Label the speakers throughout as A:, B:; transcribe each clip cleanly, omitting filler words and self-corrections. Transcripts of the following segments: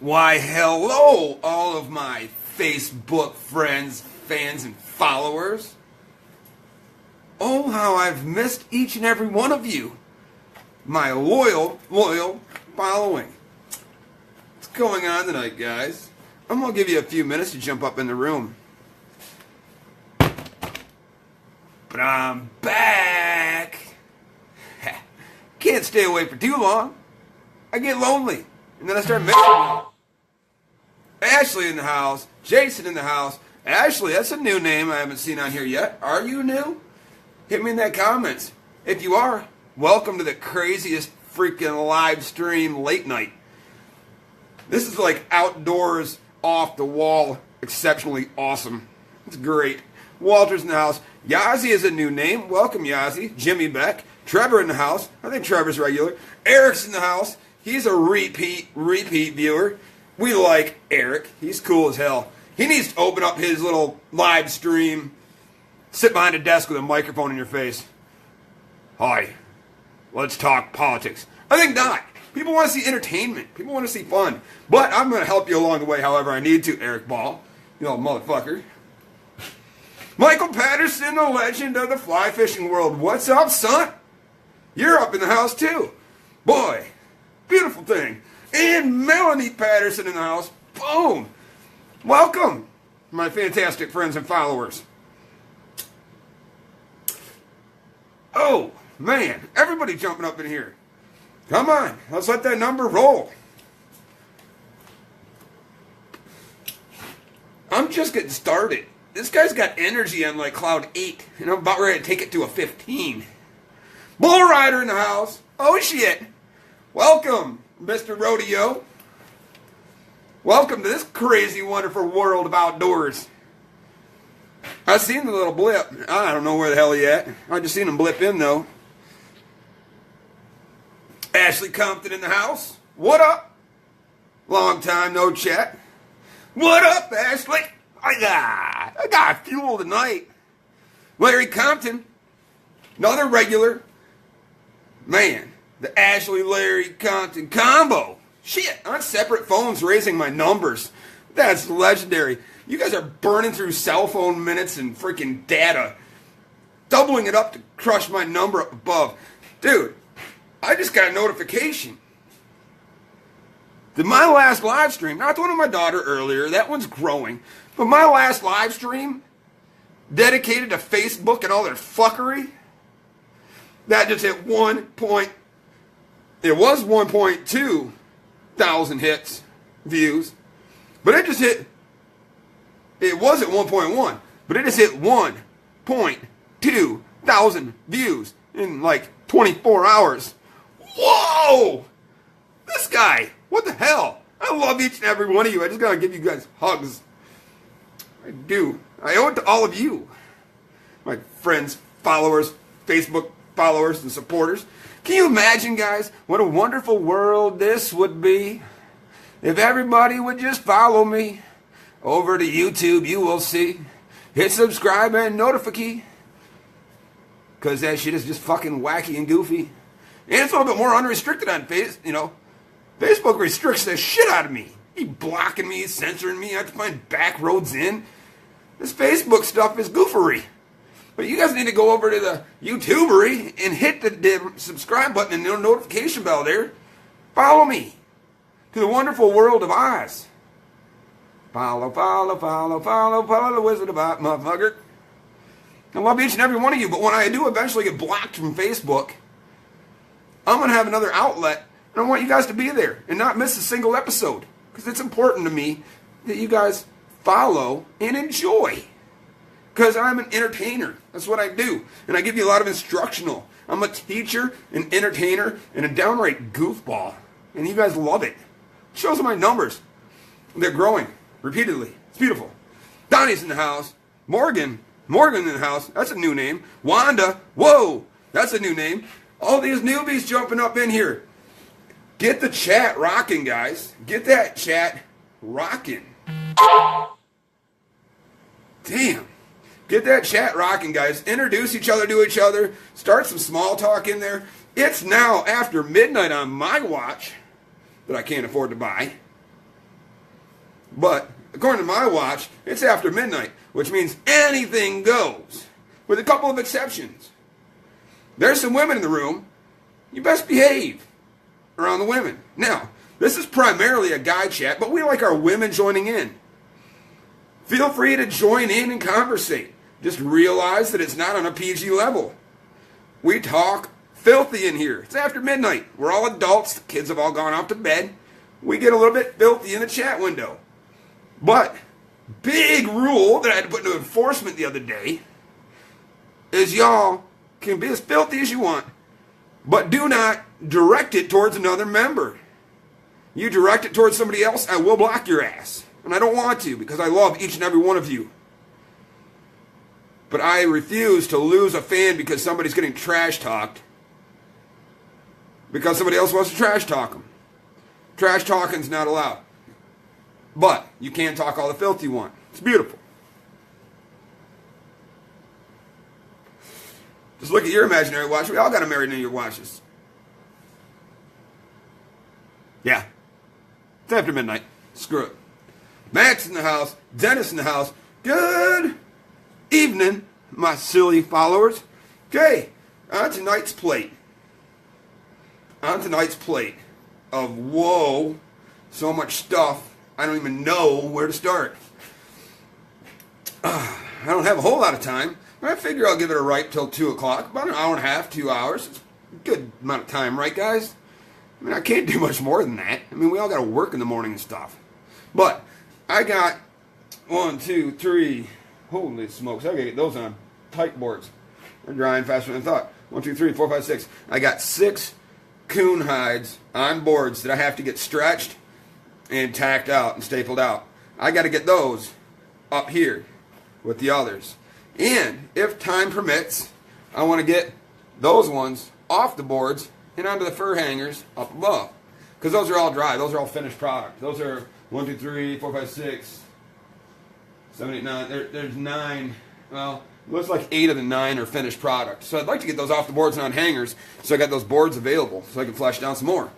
A: Why, hello, all of my Facebook friends, fans, and followers. Oh, how I've missed each and every one of you. My loyal following. What's going on tonight, guys? I'm going to give you a few minutes to jump up in the room. But I'm back. Can't stay away for too long. I get lonely. And then I start mixing them. Ashley in the house. Jason in the house. Ashley, that's a new name I haven't seen on here yet. Are you new? Hit me in that comments. If you are, welcome to the craziest freaking live stream late night. This is like outdoors, off the wall, exceptionally awesome. It's great. Walter's in the house. Yazzie is a new name. Welcome, Yazzie. Jimmy Beck. Trevor in the house. I think Trevor's regular. Eric's in the house. He's a repeat viewer. We like Eric. He's cool as hell. He needs to open up his little live stream. Sit behind a desk with a microphone in your face. Hi. Let's talk politics. I think not. People want to see entertainment. People want to see fun. But I'm going to help you along the way however I need to, Eric Ball. You little motherfucker. Michael Patterson, the legend of the fly fishing world. What's up, son? You're up in the house, too. Boy, beautiful thing. And Melanie Patterson in the house. Boom. Welcome, my fantastic friends and followers. Oh, man. Everybody jumping up in here. Come on. Let's let that number roll. I'm just getting started. This guy's got energy on like cloud 8, and I'm about ready to take it to a 15. Bull Rider in the house. Oh, shit. Welcome, Mr. Rodeo. Welcome to this crazy, wonderful world of outdoors. I seen the little blip. I don't know where the hell he at. I just seen him blip in, though. Ashley Compton in the house. What up? Long time no chat. What up, Ashley? I got fuel tonight. Larry Compton. Another regular. Man, the Ashley Larry Compton combo. Shit, on separate phones raising my numbers. That's legendary. You guys are burning through cell phone minutes and freaking data. Doubling it up to crush my number up above. Dude, I just got a notification. That my last live stream, not the one of my daughter earlier, that one's growing, but my last live stream dedicated to Facebook and all their fuckery, that just hit 1.2 thousand hits, views, but it just hit, it was at 1.1, but it just hit 1.2 thousand views in like 24 hours. Whoa! This guy, what the hell? I love each and every one of you. I just gotta give you guys hugs. I do. I owe it to all of you. My friends, followers, Facebook followers, and supporters. Can you imagine, guys, what a wonderful world this would be if everybody would just follow me over to YouTube? You will see. Hit subscribe and notify, because that shit is just fucking wacky and goofy. And it's a little bit more unrestricted on Facebook restricts the shit out of me. He's blocking me, censoring me. I have to find back roads in. This Facebook stuff is goofery. But you guys need to go over to the YouTubery and hit the subscribe button and the notification bell there. Follow me to the wonderful world of Oz. Follow the Wizard of Oz, motherfucker. I love each and every one of you, but when I do eventually get blocked from Facebook, I'm going to have another outlet, and I want you guys to be there and not miss a single episode, because it's important to me that you guys follow and enjoy, because I'm an entertainer. That's what I do, and I give you a lot of instructional. I'm a teacher, an entertainer, and a downright goofball, and you guys love it. It shows my numbers. They're growing repeatedly. It's beautiful. Donnie's in the house. Morgan in the house. That's a new name. Wanda. Whoa, that's a new name. All these newbies jumping up in here. Get the chat rocking, guys. Get that chat rocking. Damn. Get that chat rocking, guys. Introduce each other to each other. Start some small talk in there. It's now after midnight on my watch that I can't afford to buy. But according to my watch, it's after midnight, which means anything goes, with a couple of exceptions. There's some women in the room. You best behave around the women. Now, this is primarily a guy chat, but we like our women joining in. Feel free to join in and conversate. Just realize that it's not on a PG level. We talk filthy in here. It's after midnight. We're all adults. The kids have all gone off to bed. We get a little bit filthy in the chat window. But, big rule that I had to put into enforcement the other day is y'all can be as filthy as you want, but do not direct it towards another member. You direct it towards somebody else, I will block your ass. And I don't want to, because I love each and every one of you. But I refuse to lose a fan because somebody's getting trash talked, because somebody else wants to trash talk them. Trash talking's not allowed. But you can talk all the filth you want. It's beautiful. Just look at your imaginary watch. We all got imaginary watches. Yeah. It's after midnight. Screw it. Matt's in the house. Dennis in the house. Good evening, my silly followers. Okay, on tonight's plate. On tonight's plate of whoa, so much stuff, I don't even know where to start. I don't have a whole lot of time. I figure I'll give it a ripe till 2 o'clock. About an hour and a half, 2 hours. It's a good amount of time, right, guys? I mean, I can't do much more than that. I mean, we all got to work in the morning and stuff. But I got 1, 2, 3. Holy smokes. I got to get those on tight boards. They're drying faster than I thought. 1, 2, 3, 4, 5, 6. I got 6 coon hides on boards that I have to get stretched and tacked out and stapled out. I got to get those up here with the others. And if time permits, I want to get those ones off the boards and onto the fur hangers up above. Because those are all dry. Those are all finished product. Those are 1, 2, 3, 4, 5, 6, 7, 8, 9. There's 9. Well, it looks like 8 of the 9 are finished product. So I'd like to get those off the boards and on hangers so I got those boards available so I can flesh down some more.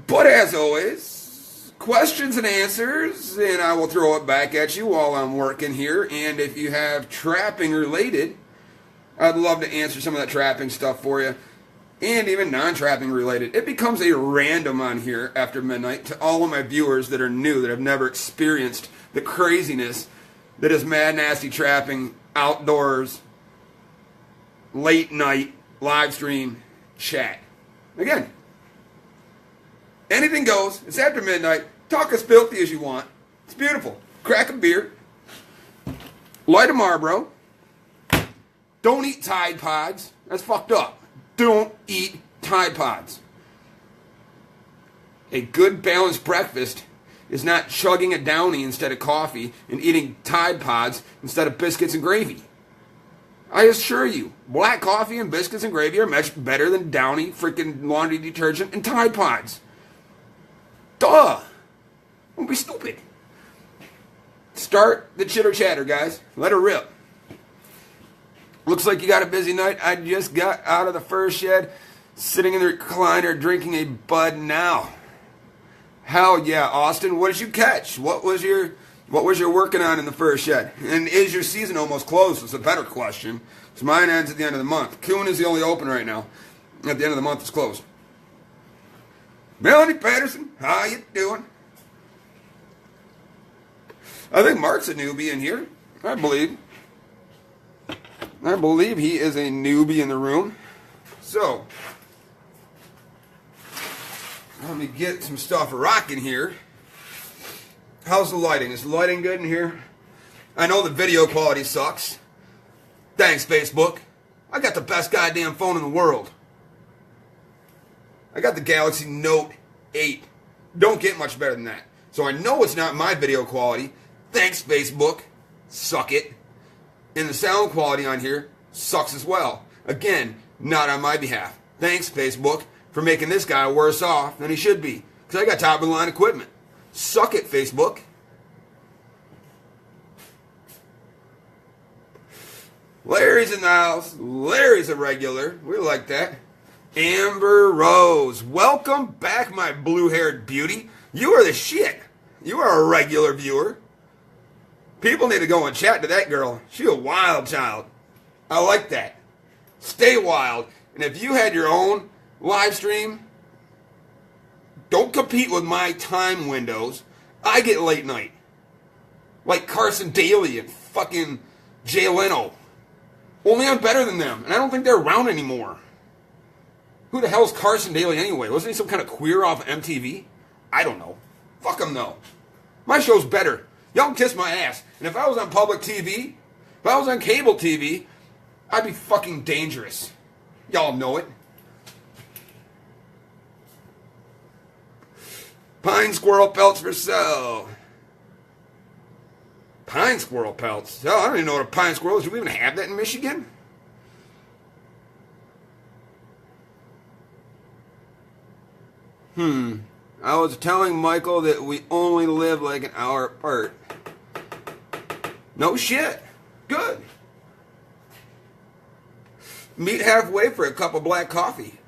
A: But as always, questions and answers, and I will throw it back at you while I'm working here. And if you have trapping related, I'd love to answer some of that trapping stuff for you. And even non-trapping related. It becomes a random on here after midnight to all of my viewers that are new, that have never experienced the craziness that is Mad Nasty Trapping, outdoors, late night, live stream, chat. Again, anything goes. It's after midnight. Talk as filthy as you want. It's beautiful. Crack a beer. Light a Marlboro. Don't eat Tide Pods. That's fucked up. Don't eat Tide Pods. A good balanced breakfast is not chugging a Downy instead of coffee and eating Tide Pods instead of biscuits and gravy. I assure you, black coffee and biscuits and gravy are much better than Downy, freaking laundry detergent, and Tide Pods. Duh. Don't be stupid. Start the chitter chatter, guys. Let her rip. Looks like you got a busy night. I just got out of the fur shed, sitting in the recliner, drinking a Bud Now. Hell yeah, Austin. What did you catch? What was your working on in the fur shed? And is your season almost closed? It's a better question. So mine ends at the end of the month. Coon is the only open right now. At the end of the month, it's closed. Melanie Patterson, how you doing? I think Mark's a newbie in here. I believe he is a newbie in the room. So, let me get some stuff rocking here. How's the lighting? Is the lighting good in here? I know the video quality sucks. Thanks, Facebook. I got the best goddamn phone in the world. I got the Galaxy Note 8. Don't get much better than that. So I know it's not my video quality. Thanks, Facebook. Suck it. And the sound quality on here sucks as well. Again, not on my behalf. Thanks, Facebook, for making this guy worse off than he should be. Because I got top-of-the-line equipment. Suck it, Facebook. Larry's in the house. Larry's a regular. We like that. Amber Rose. Welcome back, my blue-haired beauty. You are the shit. You are a regular viewer. People need to go and chat to that girl. She's a wild child. I like that. Stay wild. And if you had your own live stream, don't compete with my time windows. I get late night. Like Carson Daly and fucking Jay Leno. Only I'm better than them. And I don't think they're around anymore. Who the hell's Carson Daly anyway? Wasn't he some kind of queer off MTV? I don't know. Fuck him though. My show's better. Y'all can kiss my ass. And if I was on public TV, if I was on cable TV, I'd be fucking dangerous. Y'all know it. Pine squirrel pelts for sale. Pine squirrel pelts? Hell, I don't even know what a pine squirrel is. Do we even have that in Michigan? I was telling Michael that we only live like an hour apart. No shit. Good. Meet halfway for a cup of black coffee.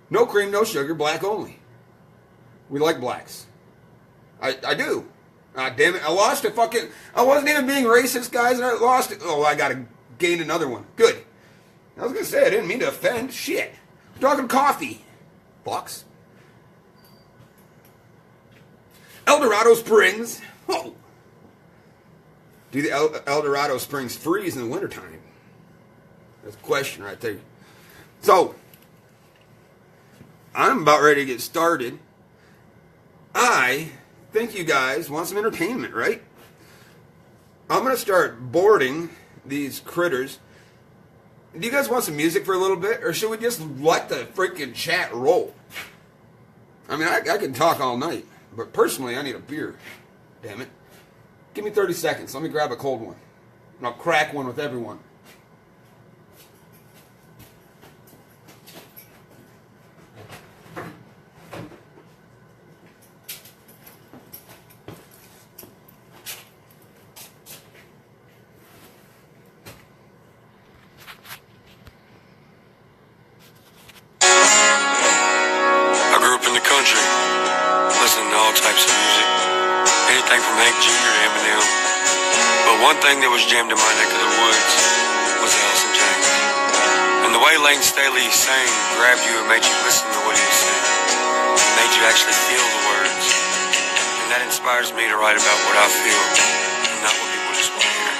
A: No cream, no sugar, black only. We like blacks. I do. Ah, damn it. I lost a fucking... I wasn't even being racist, guys, and I lost it. Oh, I gotta gain another one. Good. I was gonna say, I didn't mean to offend. Shit. We're talking coffee. Bucks. El Dorado Springs. Oh. Do the El Dorado Springs freeze in the wintertime? That's a question right there. So, I'm about ready to get started. I think you guys want some entertainment, right? I'm going to start boarding these critters. Do you guys want some music for a little bit? Or should we just let the freaking chat roll? I mean, I can talk all night. But personally, I need a beer. Damn it. Give me 30 seconds. Let me grab a cold one. And I'll crack one with everyone.
B: I grew up in the country, listening to all types of music, anything from Hank Jr. to Eminem. But one thing that was jammed in my neck of the woods was Alice in Chains. And the way Lane Staley sang grabbed you and made you listen to what he was saying. It made you actually feel the words. And that inspires me to write about what I feel, and not what people just want to hear.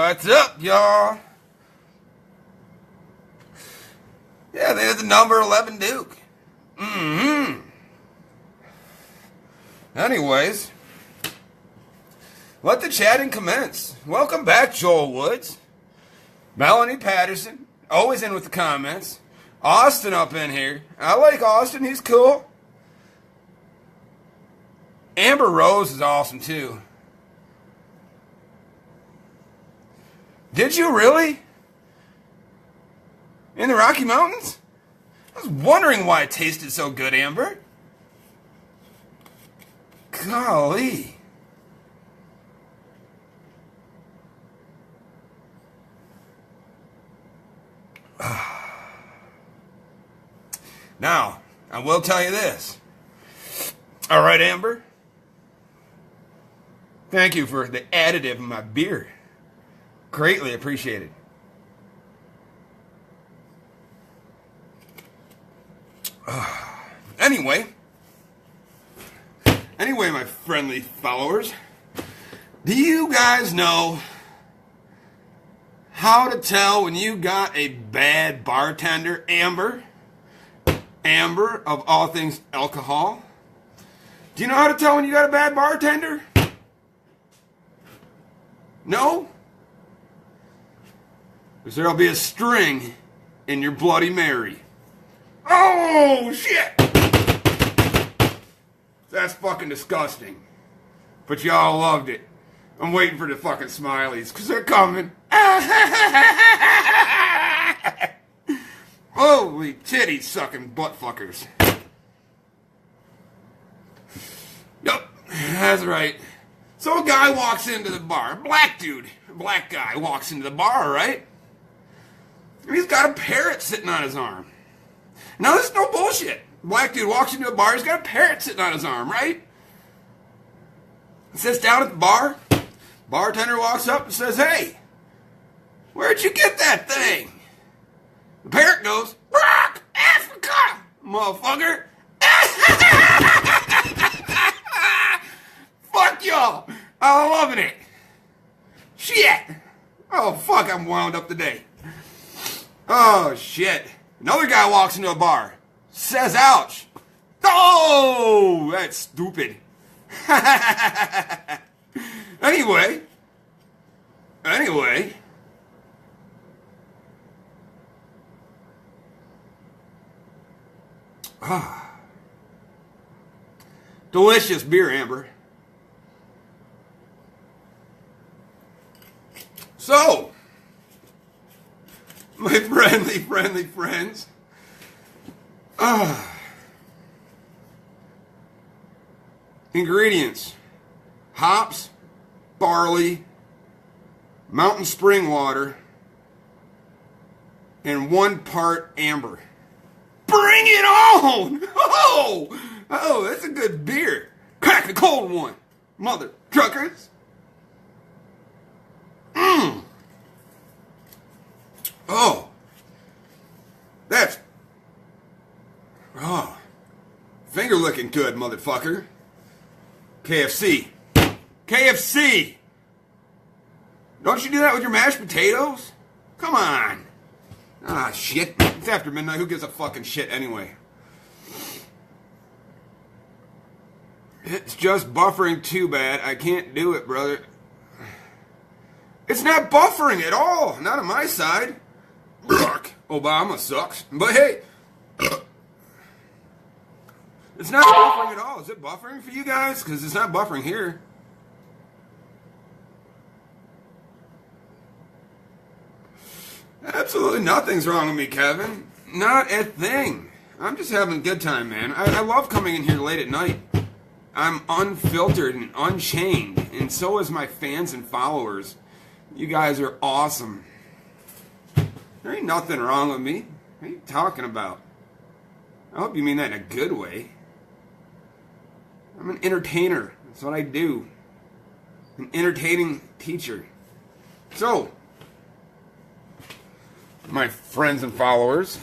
A: What's up, y'all? Yeah, there's the number 11 Duke. Anyways, let the chatting commence. Welcome back, Joel Woods. Melanie Patterson, always in with the comments. Austin up in here. I like Austin, he's cool. Amber Rose is awesome too. Did you really? In the Rocky Mountains? I was wondering why it tasted so good, Amber. Golly. Now, I will tell you this. All right, Amber. Thank you for the additive in my beer. Greatly appreciated. Anyway, my friendly followers, do you guys know how to tell when you got a bad bartender, Amber? Amber, of all things alcohol. Do you know how to tell when you got a bad bartender? No? Because there'll be a string in your Bloody Mary. Oh, shit! That's fucking disgusting. But y'all loved it. I'm waiting for the fucking smileys, because they're coming. Holy titty sucking butt fuckers. Yup, that's right. So a guy walks into the bar, a black guy walks into the bar, right? And he's got a parrot sitting on his arm. Now this is no bullshit. Black dude walks into a bar, he's got a parrot sitting on his arm, right? He sits down at the bar. Bartender walks up and says, "Hey, where'd you get that thing?" The parrot goes, "Rock, Africa, motherfucker." Fuck y'all. I'm loving it. Shit. Oh, fuck, I'm wound up today. Oh, shit. Another guy walks into a bar. Says, "Ouch." Oh, that's stupid. Anyway. Delicious beer, Amber. So, my friendly friends. Ingredients: hops, barley, mountain spring water, and 1 part amber. Bring it on! Oh, that's a good beer. Crack a cold one, mother truckers. Oh, that's finger looking good, motherfucker. KFC. Don't you do that with your mashed potatoes? Come on. Ah, shit. It's after midnight. Who gives a fucking shit anyway? It's just buffering too bad. I can't do it, brother. It's not buffering at all. Not on my side. Obama sucks. But hey, it's not buffering at all. Is it buffering for you guys? Because it's not buffering here. Absolutely nothing's wrong with me, Kevin. Not a thing. I'm just having a good time, man. I love coming in here late at night. I'm unfiltered and unchained, and so is my fans and followers. You guys are awesome. There ain't nothing wrong with me. What are you talking about? I hope you mean that in a good way. I'm an entertainer. That's what I do. An entertaining teacher. So, my friends and followers,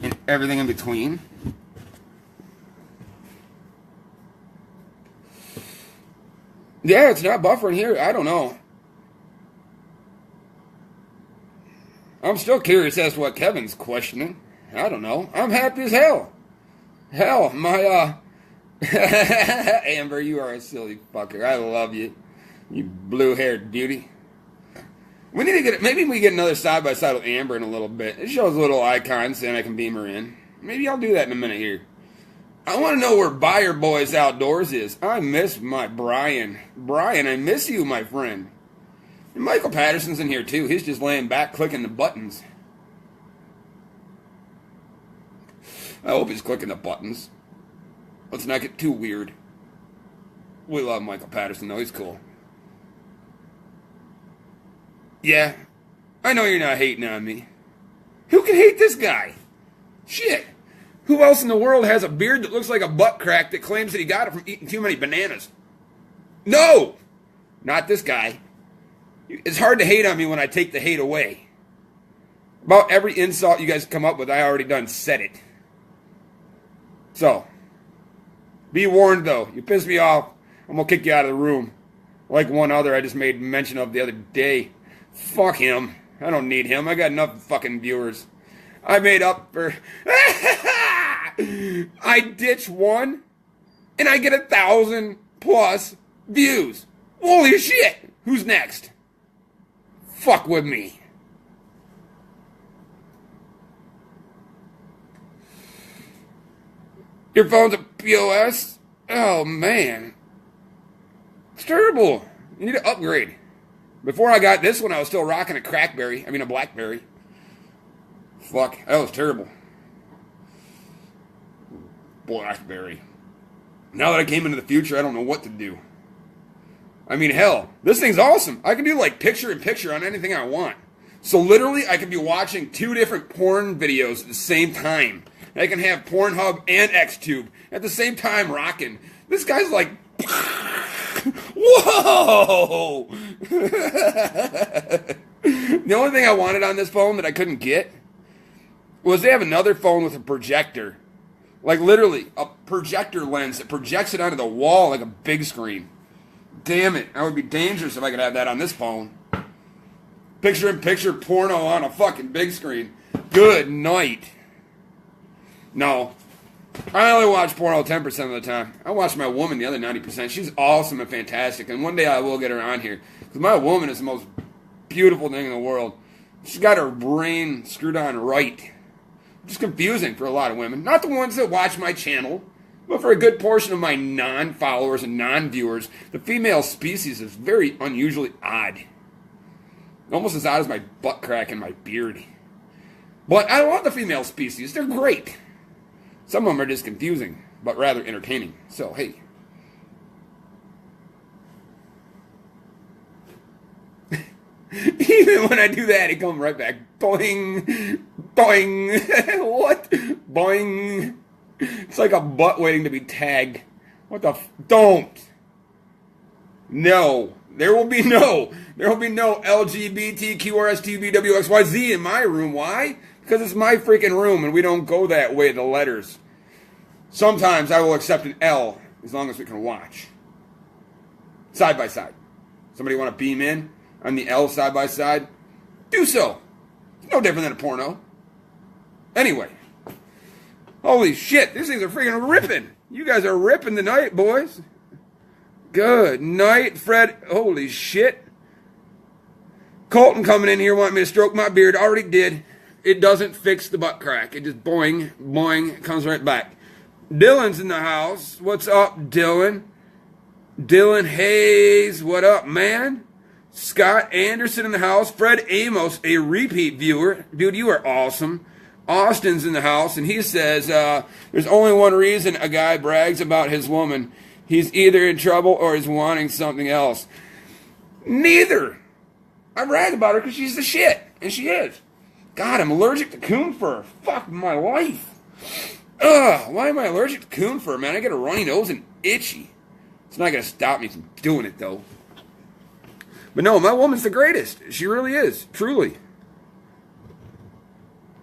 A: and everything in between. Yeah, it's not buffering here. I don't know. I'm still curious as to what Kevin's questioning. I don't know. I'm happy as hell. Hell, my, Amber, you are a silly fucker. I love you. You blue-haired beauty. We need to get, maybe we get another side-by-side with Amber in a little bit. It shows a little icon saying I can beam her in. Maybe I'll do that in a minute here. I want to know where Buyer Boys Outdoors is. I miss my Brian. Brian, I miss you, my friend. And Michael Patterson's in here, too. He's just laying back, clicking the buttons. I hope he's clicking the buttons. Let's not get too weird. We love Michael Patterson, though. He's cool. Yeah, I know you're not hating on me. Who can hate this guy? Shit. Who else in the world has a beard that looks like a butt crack that claims that he got it from eating too many bananas? No! Not this guy. It's hard to hate on me when I take the hate away. About every insult you guys come up with, I already done said it. So, be warned though. You piss me off, I'm gonna kick you out of the room. Like one other I just made mention of the other day. Fuck him. I don't need him. I got enough fucking viewers. I made up for... I ditch one, and I get 1,000+ views. Holy shit! Who's next? Fuck with me. Your phone's a POS? Oh, man. It's terrible. You need to upgrade. Before I got this one, I was still rocking a a BlackBerry. Fuck, that was terrible. BlackBerry. Now that I came into the future, I don't know what to do. I mean, hell, this thing's awesome. I can do like picture-in-picture on anything I want. So literally, I can be watching 2 different porn videos at the same time. I can have Pornhub and XTube at the same time rocking. This guy's like... Whoa! The only thing I wanted on this phone that I couldn't get was they have another phone with a projector. Like literally, a projector lens that projects it onto the wall like a big screen. Damn it, that would be dangerous if I could have that on this phone. Picture-in-picture porno on a fucking big screen. Good night. No. I only watch porno 10% of the time. I watch my woman the other 90%. She's awesome and fantastic. And one day I will get her on here. Because my woman is the most beautiful thing in the world. She's got her brain screwed on right. Just confusing for a lot of women. Not the ones that watch my channel. But for a good portion of my non-followers and non-viewers, the female species is very unusually odd. Almost as odd as my butt crack and my beard. But I love the female species. They're great. Some of them are just confusing, but rather entertaining. So, hey. Even when I do that, it comes right back. Boing. Boing. What? Boing. It's like a butt waiting to be tagged. What the don't. No. There will be no LGBTQRSTUVWXYZ in my room. Why? Because it's my freaking room and we don't go that way, the letters. Sometimes I will accept an L as long as we can watch. Side by side. Somebody want to beam in on the L side by side? Do so. It's no different than a porno. Anyway. Holy shit, these things are freaking ripping. You guys are ripping tonight, boys. Good night, Fred. Holy shit. Colton coming in here wanting me to stroke my beard. Already did. It doesn't fix the butt crack. It just boing, boing, comes right back. Dylan's in the house. What's up, Dylan? Dylan Hayes, what up, man? Scott Anderson in the house. Fred Amos, a repeat viewer. Dude, you are awesome. Austin's in the house, and he says, there's only one reason a guy brags about his woman. He's either in trouble or he's wanting something else. Neither. I brag about her because she's the shit, and she is. God, I'm allergic to coon fur. Fuck my life. Ugh, why am I allergic to coon fur, man? I get a runny nose and itchy. It's not going to stop me from doing it, though. But no, my woman's the greatest. She really is, truly.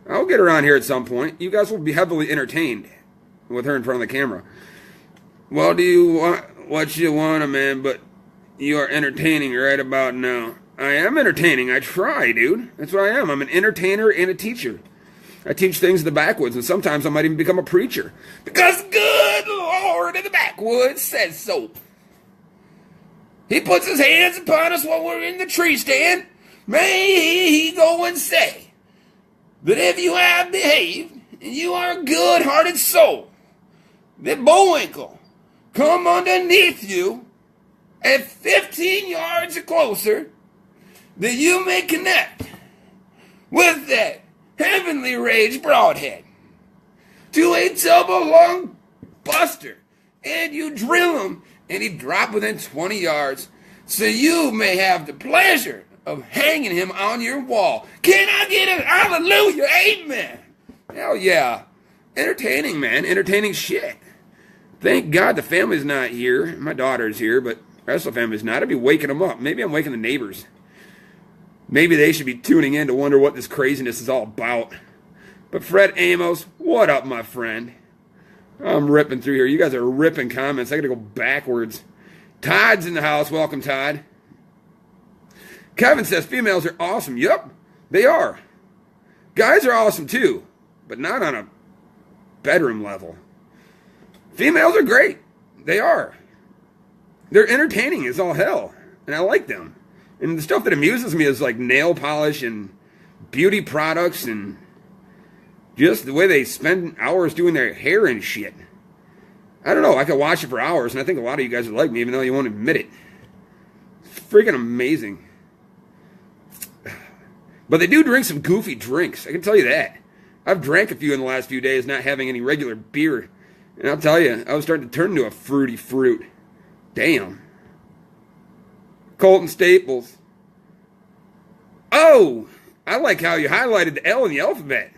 A: I'll get her on here at some point. You guys will be heavily entertained with her in front of the camera. Well, do you want what you want, man, but you are entertaining right about now. I am entertaining. I try, dude. That's what I am. I'm an entertainer and a teacher. I teach things in the backwoods, and sometimes I might even become a preacher. Because good Lord in the backwoods says so. He puts his hands upon us while we're in the tree stand. May he go and say that if you have behaved, and you are a good-hearted soul, that Bullwinkle come underneath you at 15 yards or closer, that you may connect with that heavenly rage broadhead to a double-lung buster, and you drill him, and he drop within 20 yards, so you may have the pleasure of hanging him on your wall. Can I get an hallelujah, amen? Hell yeah. Entertaining, man. Entertaining shit. Thank God the family's not here. My daughter's here, but the rest of the family's not. I'd be waking them up. Maybe I'm waking the neighbors. Maybe they should be tuning in to wonder what this craziness is all about. But Fred Amos, what up, my friend? I'm ripping through here. You guys are ripping comments. I gotta go backwards. Todd's in the house. Welcome, Todd. Kevin says females are awesome. Yep, they are. Guys are awesome too, but not on a bedroom level. Females are great. They are. They're entertaining as all hell, and I like them. And the stuff that amuses me is like nail polish and beauty products and just the way they spend hours doing their hair and shit. I don't know. I could watch it for hours, and I think a lot of you guys would like me, even though you won't admit it. It's freaking amazing. But they do drink some goofy drinks. I can tell you that. I've drank a few in the last few days, not having any regular beer. And I'll tell you, I was starting to turn into a fruity fruit. Damn. Colton Staples. Oh, I like how you highlighted the L in the alphabet.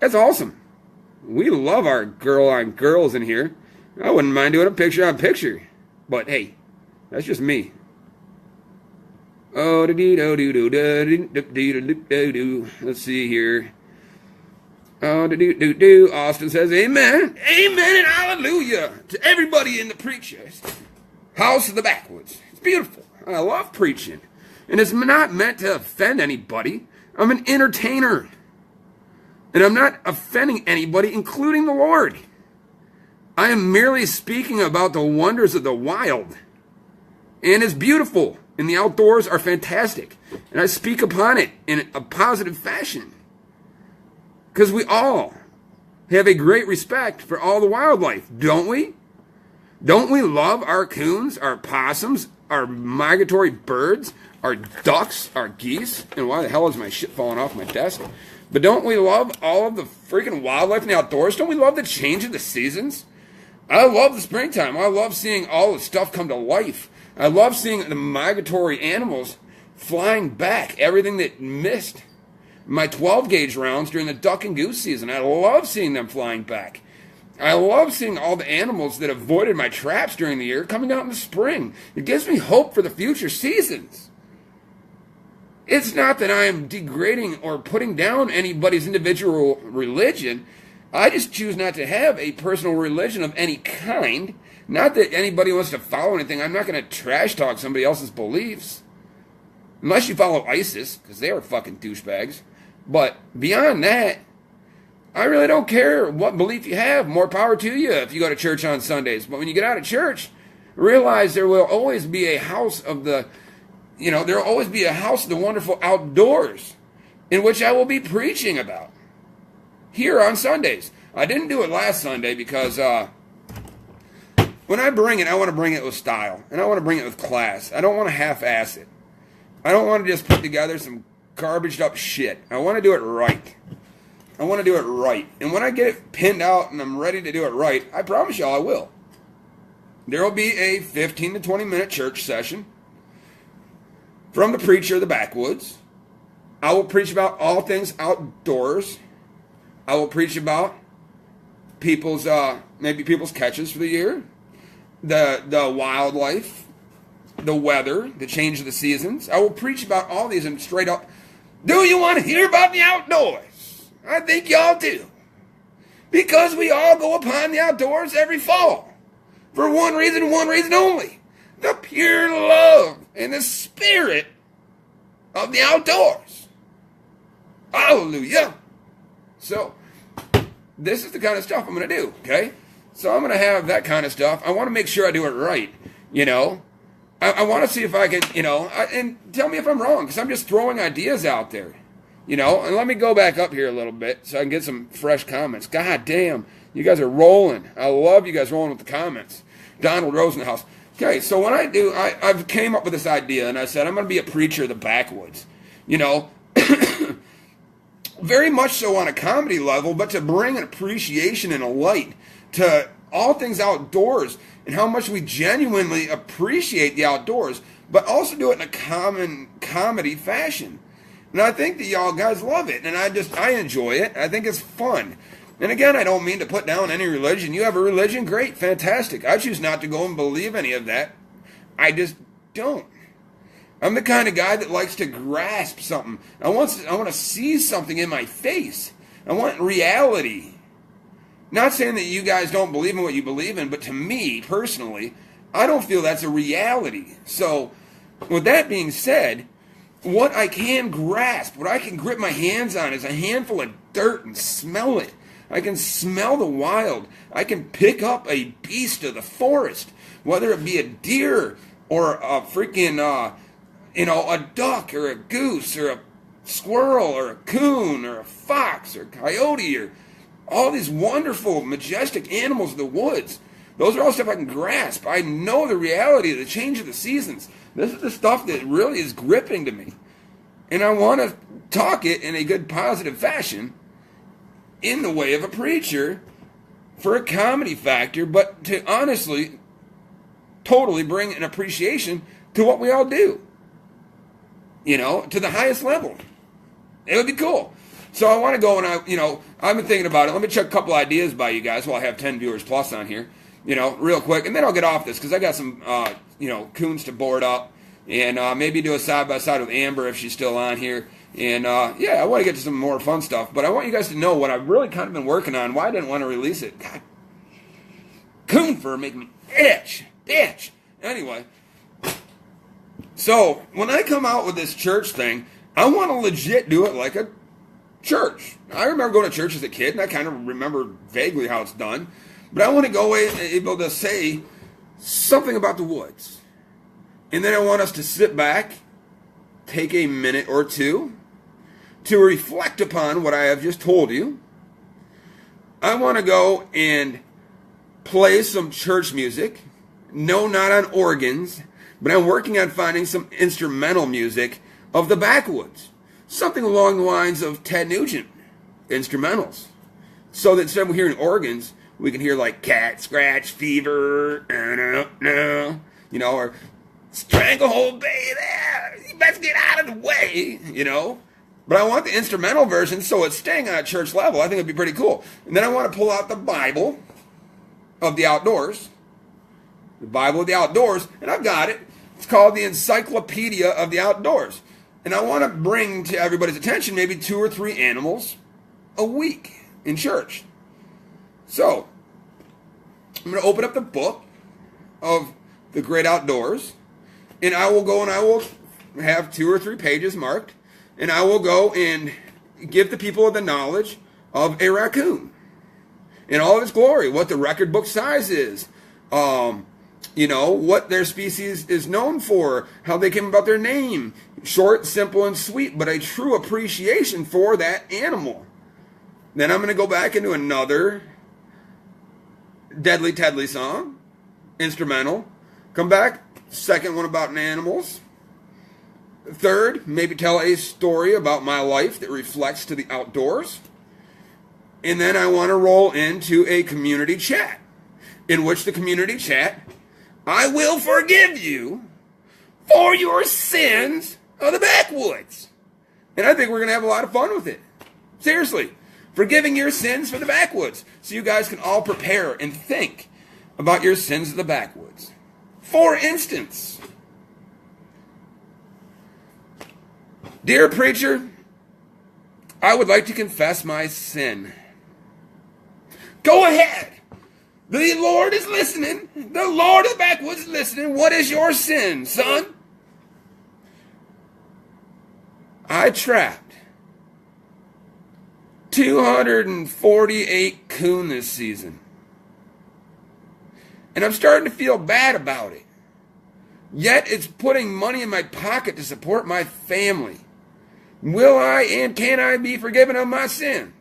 A: That's awesome. We love our girl on girls in here. I wouldn't mind doing a picture on picture. But hey, that's just me. Oh, let's see here. Oh, Austin says, amen, amen, and hallelujah to everybody in the preacher's house of the backwoods. It's beautiful. I love preaching. And it's not meant to offend anybody. I'm an entertainer. And I'm not offending anybody, including the Lord. I am merely speaking about the wonders of the wild. And it's beautiful. And the outdoors are fantastic. And I speak upon it in a positive fashion. Because we all have a great respect for all the wildlife, don't we? Don't we love our coons, our possums, our migratory birds, our ducks, our geese? And why the hell is my shit falling off my desk? But don't we love all of the freaking wildlife in the outdoors? Don't we love the change of the seasons? I love the springtime. I love seeing all the stuff come to life. I love seeing the migratory animals flying back, everything that missed my 12-gauge rounds during the duck and goose season. I love seeing them flying back. I love seeing all the animals that avoided my traps during the year coming out in the spring. It gives me hope for the future seasons. It's not that I am degrading or putting down anybody's individual religion. I just choose not to have a personal religion of any kind. Not that anybody wants to follow anything. I'm not going to trash talk somebody else's beliefs. Unless you follow ISIS, because they are fucking douchebags. But beyond that, I really don't care what belief you have. More power to you if you go to church on Sundays. But when you get out of church, realize there will always be a house of the, there will always be a house of the wonderful outdoors in which I will be preaching about here on Sundays. I didn't do it last Sunday because when I bring it, I want to bring it with style. And I want to bring it with class. I don't want to half-ass it. I don't want to just put together some garbaged up shit. I want to do it right. I want to do it right. And when I get it pinned out and I'm ready to do it right, I promise y'all I will. There will be a 15 to 20 minute church session from the preacher of the backwoods. I will preach about all things outdoors. I will preach about people's catches for the year, the wildlife, the weather, the change of the seasons. I will preach about all these and straight up, do you want to hear about the outdoors? I think y'all do. Because we all go upon the outdoors every fall. For one reason only. The pure love and the spirit spirit of the outdoors. Hallelujah. So, this is the kind of stuff I'm going to do, okay? So I'm going to have that kind of stuff. I want to make sure I do it right, you know? I want to see if I can, you know, and tell me if I'm wrong, because I'm just throwing ideas out there, you know? And let me go back up here a little bit so I can get some fresh comments. God damn, you guys are rolling. I love you guys rolling with the comments. Donald Rosenhaus. Okay, so what I do, I've came up with this idea, and I said I'm going to be a preacher of the backwoods, you know? Very much so on a comedy level, but to bring an appreciation and a light to all things outdoors and how much we genuinely appreciate the outdoors, but also do it in a common comedy fashion. And I think that y'all guys love it, and I enjoy it. I think it's fun. And again, I don't mean to put down any religion. You have a religion? Great, fantastic. I choose not to go and believe any of that. I just don't. I'm the kind of guy that likes to grasp something. I want to see something in my face. I want reality. Not saying that you guys don't believe in what you believe in, but to me, personally, I don't feel that's a reality. So, with that being said, what I can grasp, what I can grip my hands on is a handful of dirt and smell it. I can smell the wild. I can pick up a beast of the forest, whether it be a deer or a freaking, a duck or a goose or a squirrel or a coon or a fox or a coyote or all these wonderful, majestic animals of the woods. Those are all stuff I can grasp. I know the reality of the change of the seasons. This is the stuff that really is gripping to me. And I want to talk it in a good, positive fashion in the way of a preacher for a comedy factor, but to honestly, totally bring an appreciation to what we all do. You know, to the highest level. It would be cool. So I want to go and I've been thinking about it. Let me check a couple ideas by you guys while I have 10 viewers plus on here, real quick. And then I'll get off this because I got some, coons to board up and maybe do a side-by-side with Amber if she's still on here. And, I want to get to some more fun stuff. But I want you guys to know what I've really kind of been working on, why I didn't want to release it. God, coon fur make me itch. Anyway. So, when I come out with this church thing, I want to legit do it like a church. I remember going to church as a kid, and I kind of remember vaguely how it's done. But I want to go able to say something about the woods. And then I want us to sit back, take a minute or two to reflect upon what I have just told you. I want to go and play some church music. No, not on organs. But I'm working on finding some instrumental music of the backwoods. Something along the lines of Ted Nugent instrumentals. So that instead of hearing organs, we can hear like Cat Scratch Fever, or Stranglehold Baby, you best get out of the way, But I want the instrumental version so it's staying on a church level. I think it'd be pretty cool. And then I want to pull out the Bible of the outdoors. The Bible of the outdoors, and I've got it. It's called the Encyclopedia of the Outdoors. And I want to bring to everybody's attention maybe 2 or 3 animals a week in church. So, I'm going to open up the book of the Great Outdoors, and I will go and I will have 2 or 3 pages marked, and I will go and give the people the knowledge of a raccoon in all of its glory, what the record book size is, what their species is known for, how they came about their name. Short, simple, and sweet, but a true appreciation for that animal. Then I'm going to go back into another Deadly Tedley song, instrumental. Come back, second one about animals. Third, maybe tell a story about my life that reflects to the outdoors. And then I want to roll into a community chat, in which the community chat, I will forgive you for your sins of the backwoods. And I think we're going to have a lot of fun with it. Seriously. Forgiving your sins for the backwoods. So you guys can all prepare and think about your sins of the backwoods. For instance, dear preacher, I would like to confess my sin. Go ahead. The Lord is listening. The Lord of the backwoods is listening. What is your sin, son? I trapped 248 coon this season. And I'm starting to feel bad about it. Yet it's putting money in my pocket to support my family. Will I and can I be forgiven of my sins?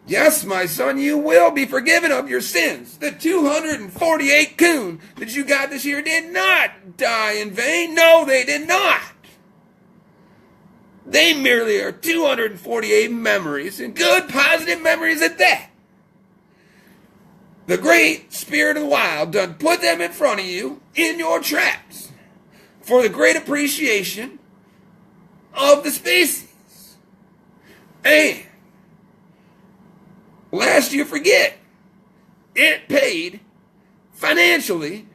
A: Yes, my son, you will be forgiven of your sins. The 248 coon that you got this year did not die in vain. No, they did not. They merely are 248 memories, and good, positive memories at that. The great spirit of the wild done put them in front of you in your traps for the great appreciation of the species. And lest you forget, it paid financially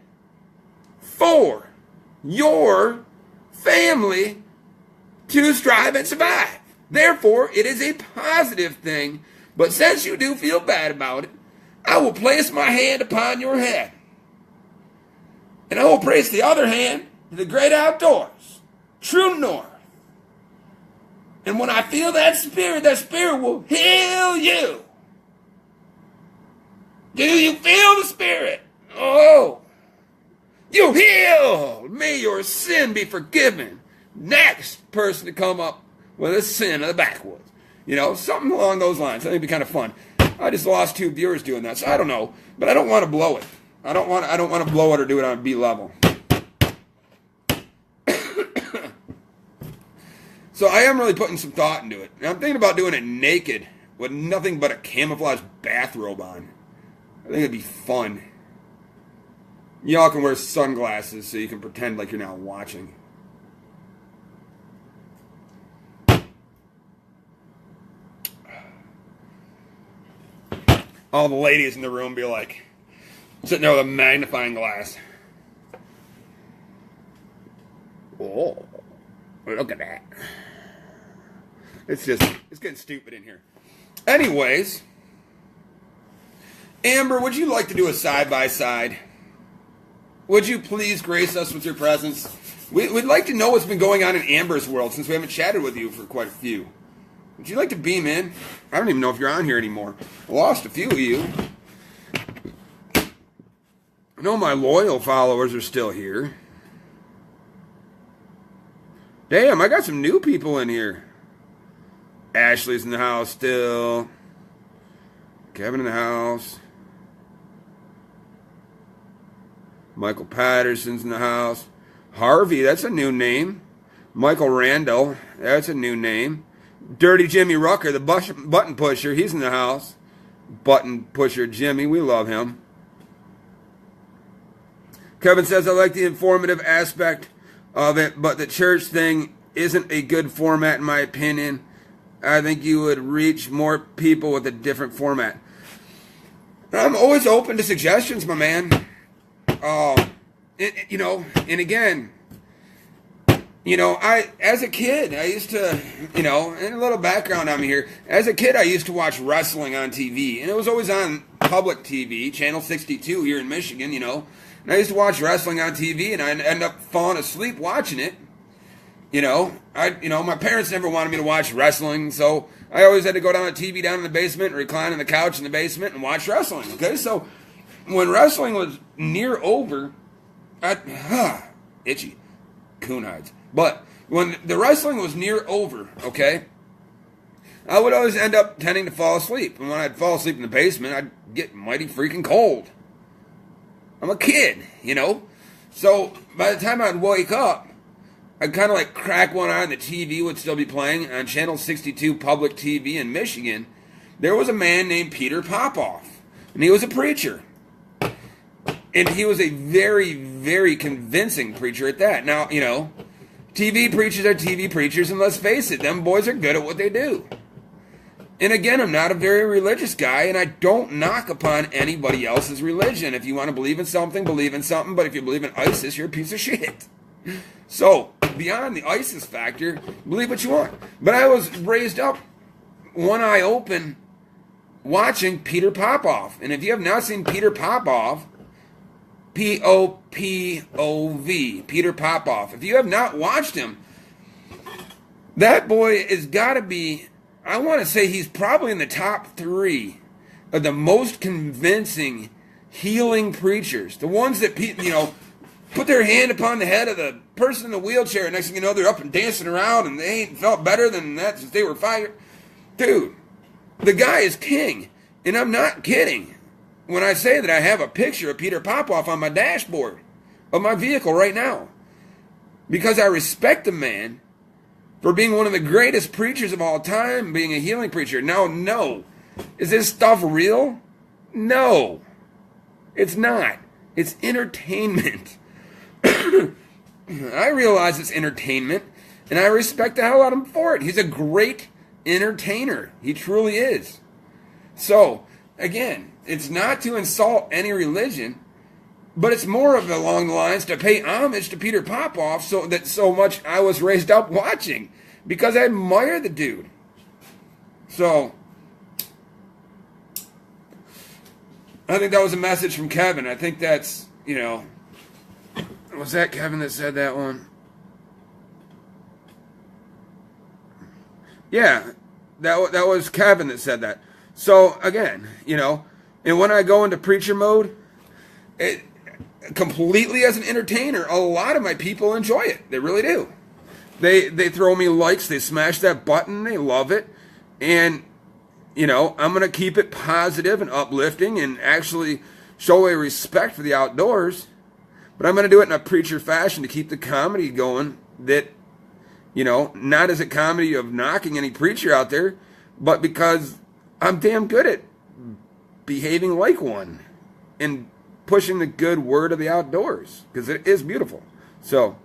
A: for your family to strive and survive. Therefore, it is a positive thing. But since you do feel bad about it, I will place my hand upon your head. And I will place the other hand to the great outdoors, true north. And when I feel that spirit will heal you. Do you feel the spirit? Oh, you healed. May your sin be forgiven. Next person to come up with a sin of the backwoods. You know, something along those lines. I think it'd be kind of fun. I just lost 2 viewers doing that, so I don't know. But I don't want to blow it. I don't want to blow it or do it on B level. So I am really putting some thought into it. And I'm thinking about doing it naked with nothing but a camouflage bathrobe on. I think it'd be fun. Y'all can wear sunglasses so you can pretend like you're not watching. All the ladies in the room be like, sitting there with a magnifying glass. Oh, look at that. It's getting stupid in here. Anyways, Amber, would you like to do a side-by-side? Would you please grace us with your presence? We'd like to know what's been going on in Amber's world since we haven't chatted with you for quite a few. Would you like to beam in? I don't even know if you're on here anymore. I lost a few of you. I know my loyal followers are still here. Damn, I got some new people in here. Ashley's in the house still. Kevin in the house. Michael Patterson's in the house. Harvey, that's a new name. Michael Randall, that's a new name. Dirty Jimmy Rucker, the button pusher, he's in the house. Button pusher Jimmy, we love him. Kevin says, I like the informative aspect of it, but the church thing isn't a good format in my opinion. I think you would reach more people with a different format. I'm always open to suggestions, my man. You know, and again, you know, as a kid, I used to, you know, and a little background on me here. As a kid, I used to watch wrestling on TV, and it was always on public TV, Channel 62 here in Michigan, you know. And I used to watch wrestling on TV, and I'd end up falling asleep watching it. You know, my parents never wanted me to watch wrestling, so I always had to go down to TV down in the basement, recline on the couch in the basement, and watch wrestling. Okay, so when wrestling was near over, itchy, coon hides. But when the wrestling was near over, okay, I would always end up tending to fall asleep. And when I'd fall asleep in the basement, I'd get mighty freaking cold. I'm a kid, you know. So by the time I'd wake up, I'd kind of like crack one eye and the TV would still be playing on Channel 62 public TV in Michigan. There was a man named Peter Popoff, and he was a preacher. And he was a very, very convincing preacher at that. Now, you know, TV preachers are TV preachers, and let's face it, them boys are good at what they do. And again, I'm not a very religious guy, and I don't knock upon anybody else's religion. If you want to believe in something, believe in something, but if you believe in ISIS, you're a piece of shit. So, beyond the ISIS factor, believe what you want. But I was raised up, one eye open, watching Peter Popoff. And if you have not seen Peter Popoff, P-O-P-O-V, Peter Popoff. If you have not watched him, That boy has got to be, I want to say he's probably in the top 3 of the most convincing healing preachers. The ones that, put their hand upon the head of the person in the wheelchair, and next thing you know, they're up and dancing around, and they ain't felt better than that since they were 5. Dude, the guy is king, and I'm not kidding when I say that I have a picture of Peter Popoff on my dashboard of my vehicle right now, because I respect the man for being one of the greatest preachers of all time, being a healing preacher. Now, no. Is this stuff real? No. It's not. It's entertainment. I realize it's entertainment, and I respect the hell out of him for it. He's a great entertainer. He truly is. So, again, it's not to insult any religion, but it's more of along the lines to pay homage to Peter Popoff, so much I was raised up watching, because I admire the dude. So, I think that was a message from Kevin. I think that's, was that Kevin that said that one? Yeah, that was Kevin that said that. So, again, and when I go into preacher mode, it completely as an entertainer, a lot of my people enjoy it. They really do. They throw me likes, they smash that button, they love it. And, I'm going to keep it positive and uplifting and actually show a respect for the outdoors. But I'm going to do it in a preacher fashion to keep the comedy going that, not as a comedy of knocking any preacher out there, but because I'm damn good at behaving like one and pushing the good word of the outdoors, because it is beautiful. So,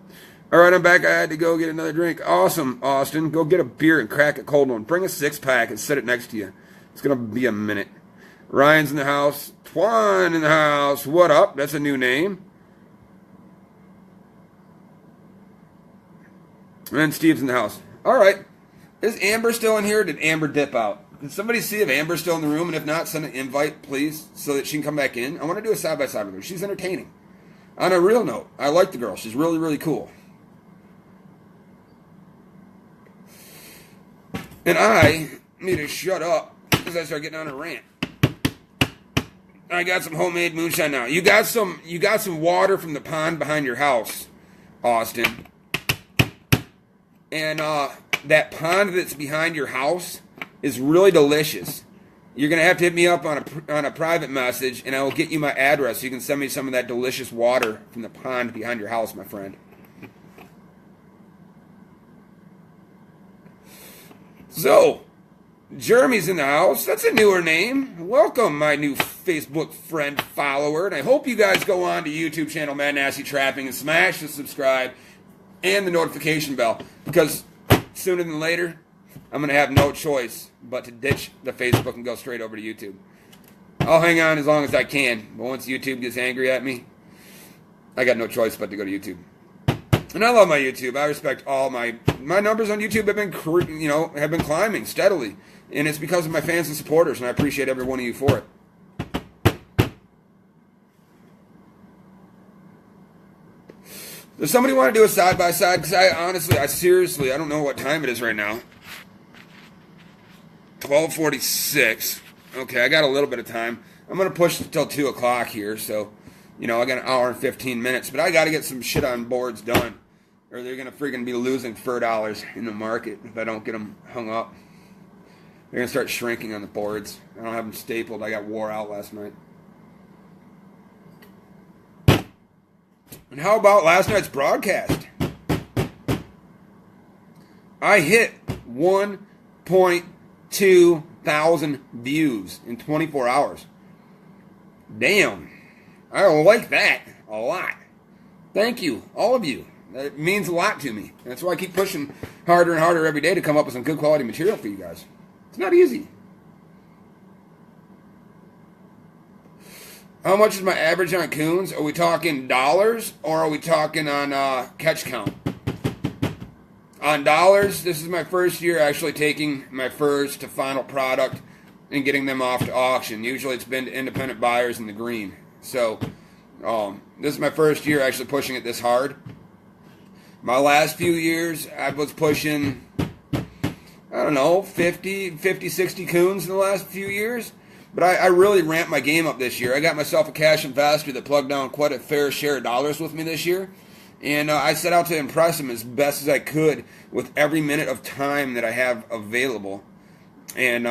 A: all right, I'm back. I had to go get another drink. Awesome, Austin. Go get a beer and crack a cold one. Bring a 6-pack and set it next to you. It's going to be a minute. Ryan's in the house. Twan in the house. What up? That's a new name. And Steve's in the house. All right. Is Amber still in here, or did Amber dip out? Can somebody see if Amber's still in the room? And if not, send an invite, please, so that she can come back in. I want to do a side-by-side with her. She's entertaining. On a real note, I like the girl. She's really, really cool. And I need to shut up because I start getting on a rant. I got some homemade moonshine now. You got some water from the pond behind your house, Austin. And that pond that's behind your house is really delicious. You're going to have to hit me up on a private message, and I will get you my address so you can send me some of that delicious water from the pond behind your house, my friend. So, Jeremy's in the house. That's a newer name. Welcome, my new Facebook friend follower. And I hope you guys go on to YouTube channel Mad Nasty Trapping and smash the subscribe and the notification bell, because sooner than later, I'm going to have no choice but to ditch the Facebook and go straight over to YouTube. I'll hang on as long as I can, but once YouTube gets angry at me, I got no choice but to go to YouTube. And I love my YouTube. I respect all my numbers on YouTube have been climbing steadily, and it's because of my fans and supporters, and I appreciate every one of you for it. Does somebody want to do a side-by-side? Because I seriously, I don't know what time it is right now. 12:46. Okay, I got a little bit of time. I'm going to push until 2 o'clock here, so, I got an hour and 15 minutes. But I got to get some shit on boards done, or they're going to freaking be losing fur dollars in the market if I don't get them hung up. They're going to start shrinking on the boards. I don't have them stapled. I got wore out last night. And how about last night's broadcast? I hit 1.2 thousand views in 24 hours. Damn. I like that a lot. Thank you, all of you. That means a lot to me. That's why I keep pushing harder and harder every day to come up with some good quality material for you guys. It's not easy. How much is my average on coons? Are we talking dollars, or are we talking on catch count? On dollars, this is my first year actually taking my furs to final product and getting them off to auction. Usually it's been to independent buyers in the green. So this is my first year actually pushing it this hard. My last few years, I was pushing don't know, 50, 60 coons in the last few years. But I really ramped my game up this year. I got myself a cash investor that plugged down quite a fair share of dollars with me this year. And I set out to impress him as best as I could with every minute of time that I have available. And,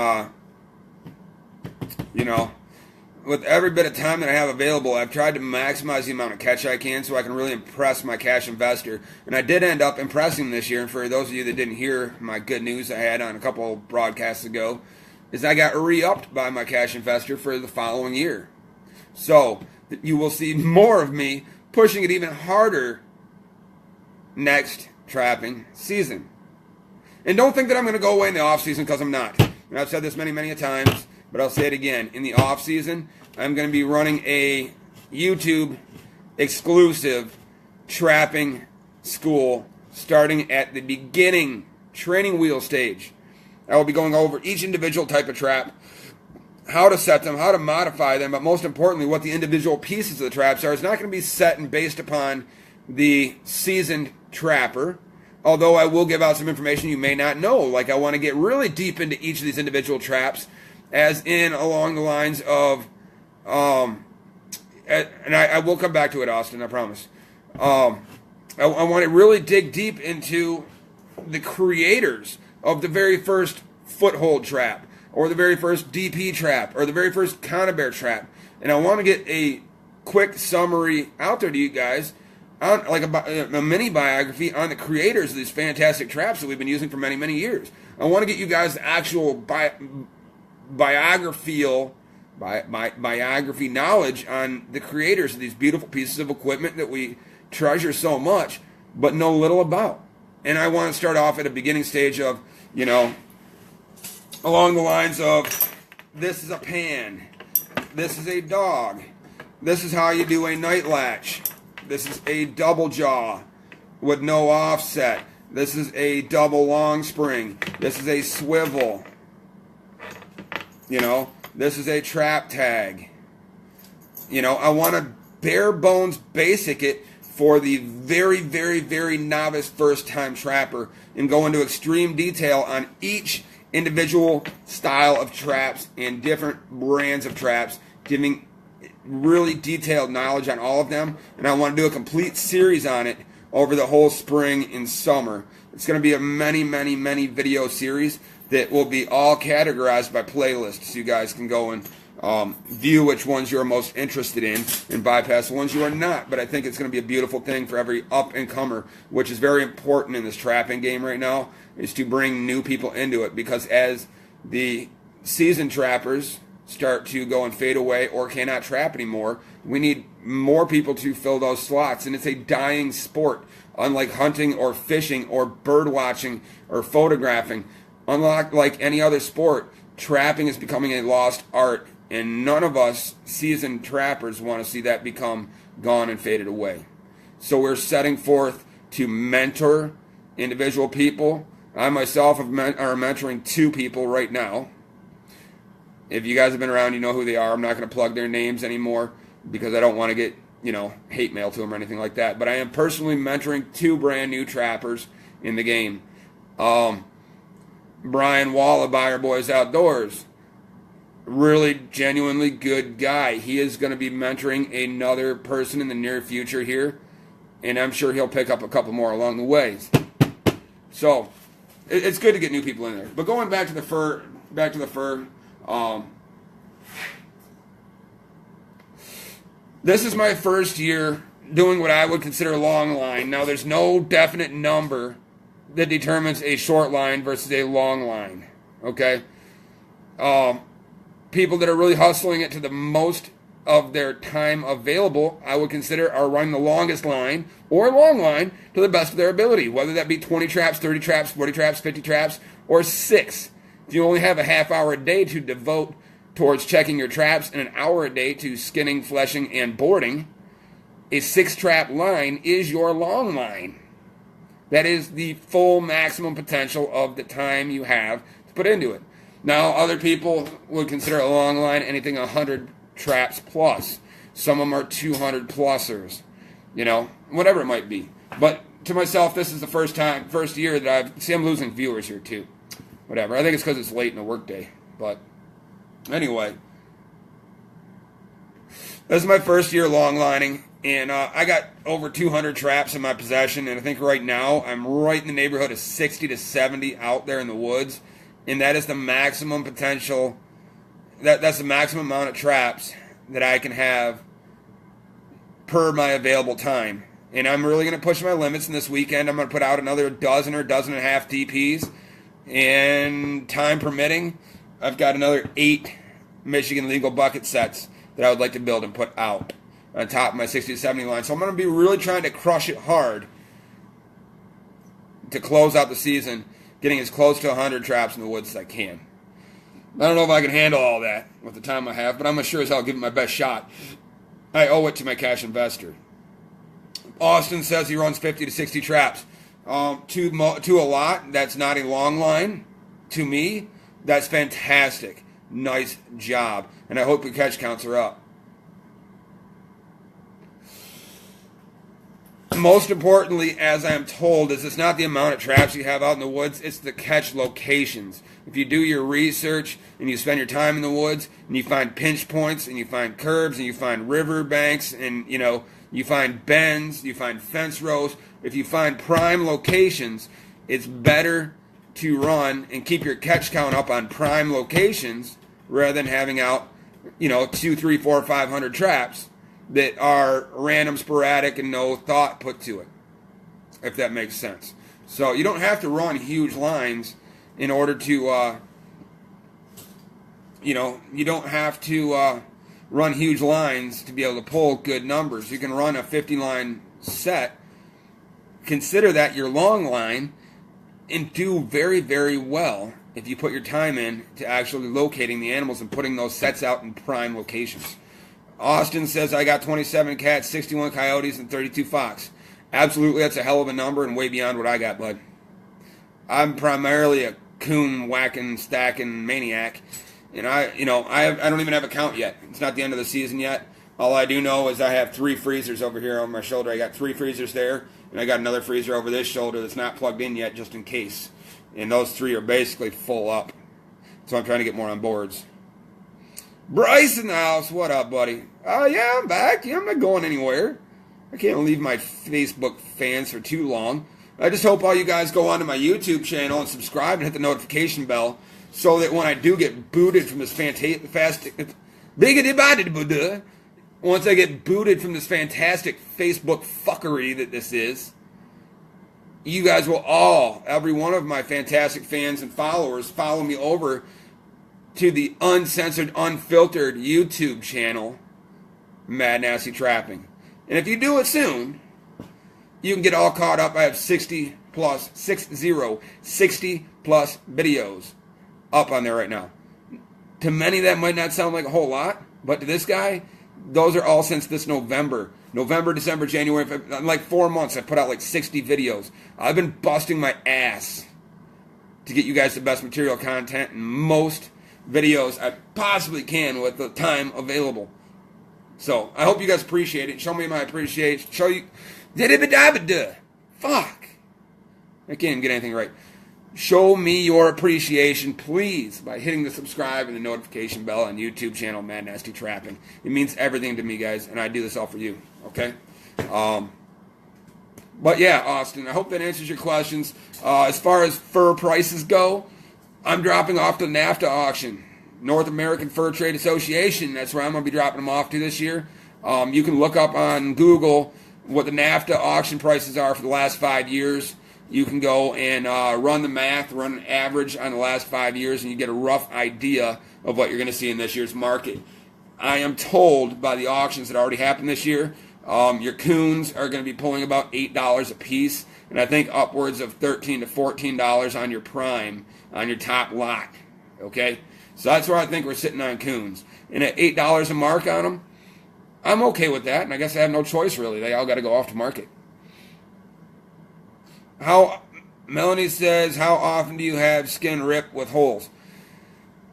A: with every bit of time that I have available, I've tried to maximize the amount of catch I can so I can really impress my cash investor. And I did end up impressing him this year. And for those of you that didn't hear my good news I had on a couple of broadcasts ago, is I got re-upped by my cash investor for the following year. So you will see more of me pushing it even harder next trapping season. And don't think that I'm going to go away in the off season, because I'm not. And I've said this many, many times, but I'll say it again. In the off season, I'm going to be running a YouTube exclusive trapping school starting at the beginning training wheel stage. I will be going over each individual type of trap, how to set them, how to modify them, but most importantly, what the individual pieces of the traps are. It's not going to be set and based upon the seasoned trapper, although I will give out some information you may not know. Like, I want to get really deep into each of these individual traps, as in along the lines of, and I will come back to it, Austin, I promise. I want to really dig deep into the creators of the very first foothold trap, or the very first DP trap, or the very first conibear trap. And I want to get a quick summary out there to you guys, on like a mini biography on the creators of these fantastic traps that we've been using for many, many years. I want to get you guys the actual biography knowledge on the creators of these beautiful pieces of equipment that we treasure so much, but know little about. And I want to start off at a beginning stage of, along the lines of, this is a pan, this is a dog, this is how you do a night latch, this is a double jaw with no offset, this is a double long spring, this is a swivel, this is a trap tag. I want to bare bones basic it for the very, very, very novice first-time trapper and go into extreme detail on each individual style of traps and different brands of traps, giving really detailed knowledge on all of them. And I want to do a complete series on it over the whole spring and summer. It's going to be a many, many, many video series that will be all categorized by playlists, so you guys can go and view which ones you're most interested in and bypass the ones you are not. But I think it's going to be a beautiful thing for every up-and-comer, which is very important in this trapping game right now, is to bring new people into it, because as the seasoned trappers start to go and fade away or cannot trap anymore, we need more people to fill those slots, and it's a dying sport. Unlike hunting or fishing or bird watching or photographing, unlike any other sport, trapping is becoming a lost art. And none of us seasoned trappers want to see that become gone and faded away. So we're setting forth to mentor individual people. I myself are mentoring 2 people right now. If you guys have been around, you know who they are. I'm not going to plug their names anymore because I don't want to get, hate mail to them or anything like that. But I am personally mentoring 2 brand new trappers in the game. Brian Wall of Buyer Boys Outdoors. Really genuinely good guy. He is going to be mentoring another person in the near future here, and I'm sure he'll pick up a couple more along the way. So it's good to get new people in there. But going back to the fur, this is my first year doing what I would consider a long line. Now, there's no definite number that determines a short line versus a long line. Okay. People that are really hustling it to the most of their time available, I would consider, are running the longest line or long line to the best of their ability, whether that be 20 traps, 30 traps, 40 traps, 50 traps, or 6. If you only have a half hour a day to devote towards checking your traps and an hour a day to skinning, fleshing, and boarding, a 6-trap line is your long line. That is the full maximum potential of the time you have to put into it. Now, other people would consider a long line anything 100 traps plus. Some of them are 200 plusers, whatever it might be. But to myself, this is the first year that I'm losing viewers here too. whatever. I think it's because it's late in the workday. But anyway, this is my first year long lining, and I got over 200 traps in my possession, and I think right now I'm right in the neighborhood of 60 to 70 out there in the woods, and that is the maximum potential. That's the maximum amount of traps that I can have per my available time. And I'm really going to push my limits, and this weekend I'm going to put out another dozen or dozen and a half DPs, and time permitting, I've got another 8 Michigan legal bucket sets that I would like to build and put out on top of my 60 to 70 line. So I'm going to be really trying to crush it hard to close out the season, getting as close to 100 traps in the woods as I can. I don't know if I can handle all that with the time I have, but I'm sure as hell give it my best shot. I owe it to my cash investor. Austin says he runs 50 to 60 traps. To a lot, that's not a long line. To me, that's fantastic. Nice job. And I hope your catch counts are up. Most importantly, as I'm told, is it's not the amount of traps you have out in the woods, it's the catch locations. If you do your research and you spend your time in the woods and you find pinch points and you find curbs and you find river banks and you find bends, you find fence rows, if you find prime locations, it's better to run and keep your catch count up on prime locations rather than having out 2, 3, 4, 500 traps that are random, sporadic, and no thought put to it, if that makes sense. So you don't have to run huge lines in order to, you don't have to run huge lines to be able to pull good numbers. You can run a 50-line set, consider that your long line, and do very, very well if you put your time in to actually locating the animals and putting those sets out in prime locations. Austin says, I got 27 cats, 61 coyotes, and 32 fox. Absolutely, that's a hell of a number and way beyond what I got, bud. I'm primarily a coon whacking, stacking maniac, and I don't even have a count yet. It's not the end of the season yet. All I do know is I have 3 freezers over here on my shoulder. I got 3 freezers there, and I got another freezer over this shoulder that's not plugged in yet, just in case. And those 3 are basically full up. So I'm trying to get more on boards. Bryce in the house. What up, buddy? Yeah, I'm back. Yeah, I'm not going anywhere. I can't leave my Facebook fans for too long. I just hope all you guys go onto my YouTube channel and subscribe and hit the notification bell so that when I do get booted from this fantastic... Once I get booted from this fantastic Facebook fuckery that this is, you guys will all, every one of my fantastic fans and followers, follow me over to the uncensored, unfiltered YouTube channel, Mad Nasty Trapping. And if you do it soon, you can get all caught up. I have 60 plus videos up on there right now. To many, that might not sound like a whole lot, but to this guy, those are all since this November. November, December, January, in like 4 months, I put out like 60 videos. I've been busting my ass to get you guys the best material content and most videos I possibly can with the time available. So, I hope you guys appreciate it. Show me my appreciation. Show you... Fuck. I can't even get anything right. Show me your appreciation, please, by hitting the subscribe and the notification bell on YouTube channel, Mad Nasty Trapping. It means everything to me, guys, and I do this all for you, okay? But yeah, Austin, I hope that answers your questions. As far as fur prices go, I'm dropping off to the NAFTA auction. North American Fur Trade Association, that's where I'm going to be dropping them off to this year. You can look up on Google what the NAFTA auction prices are for the last 5 years. You can go and run the math, run an average on the last 5 years, and you get a rough idea of what you're going to see in this year's market. I am told by the auctions that already happened this year, your coons are going to be pulling about $8 a piece, and I think upwards of $13 to $14 on your prime, on your top lot. Okay? So that's where I think we're sitting on coons. And at $8 a mark on them, I'm okay with that, and I guess I have no choice, really. They all got to go off to market. Melanie says, how often do you have skin rip with holes?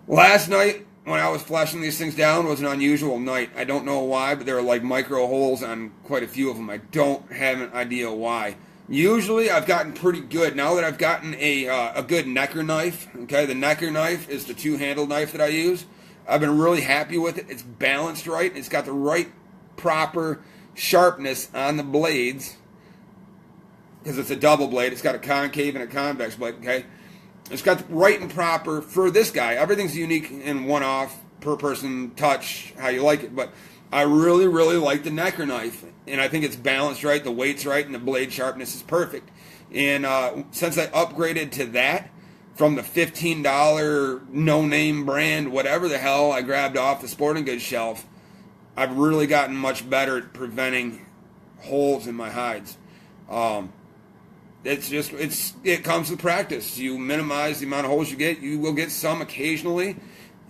A: Last night, when I was fleshing these things down, was an unusual night. I don't know why, but there were like micro holes on quite a few of them. I don't have an idea why. Usually I've gotten pretty good. Now that I've gotten a good Necker knife, okay, the Necker knife is the two-handled knife that I use. I've been really happy with it. It's balanced right. It's got the right proper sharpness on the blades because it's a double blade. It's got a concave and a convex blade, okay? It's got the right and proper for this guy. Everything's unique and one-off, per person, touch, how you like it. But I really, really like the Necker knife. And I think it's balanced right, the weight's right, and the blade sharpness is perfect. And since I upgraded to that, from the $15 no-name brand, whatever the hell I grabbed off the sporting goods shelf, I've really gotten much better at preventing holes in my hides. It comes with practice. You minimize the amount of holes you get. You will get some occasionally.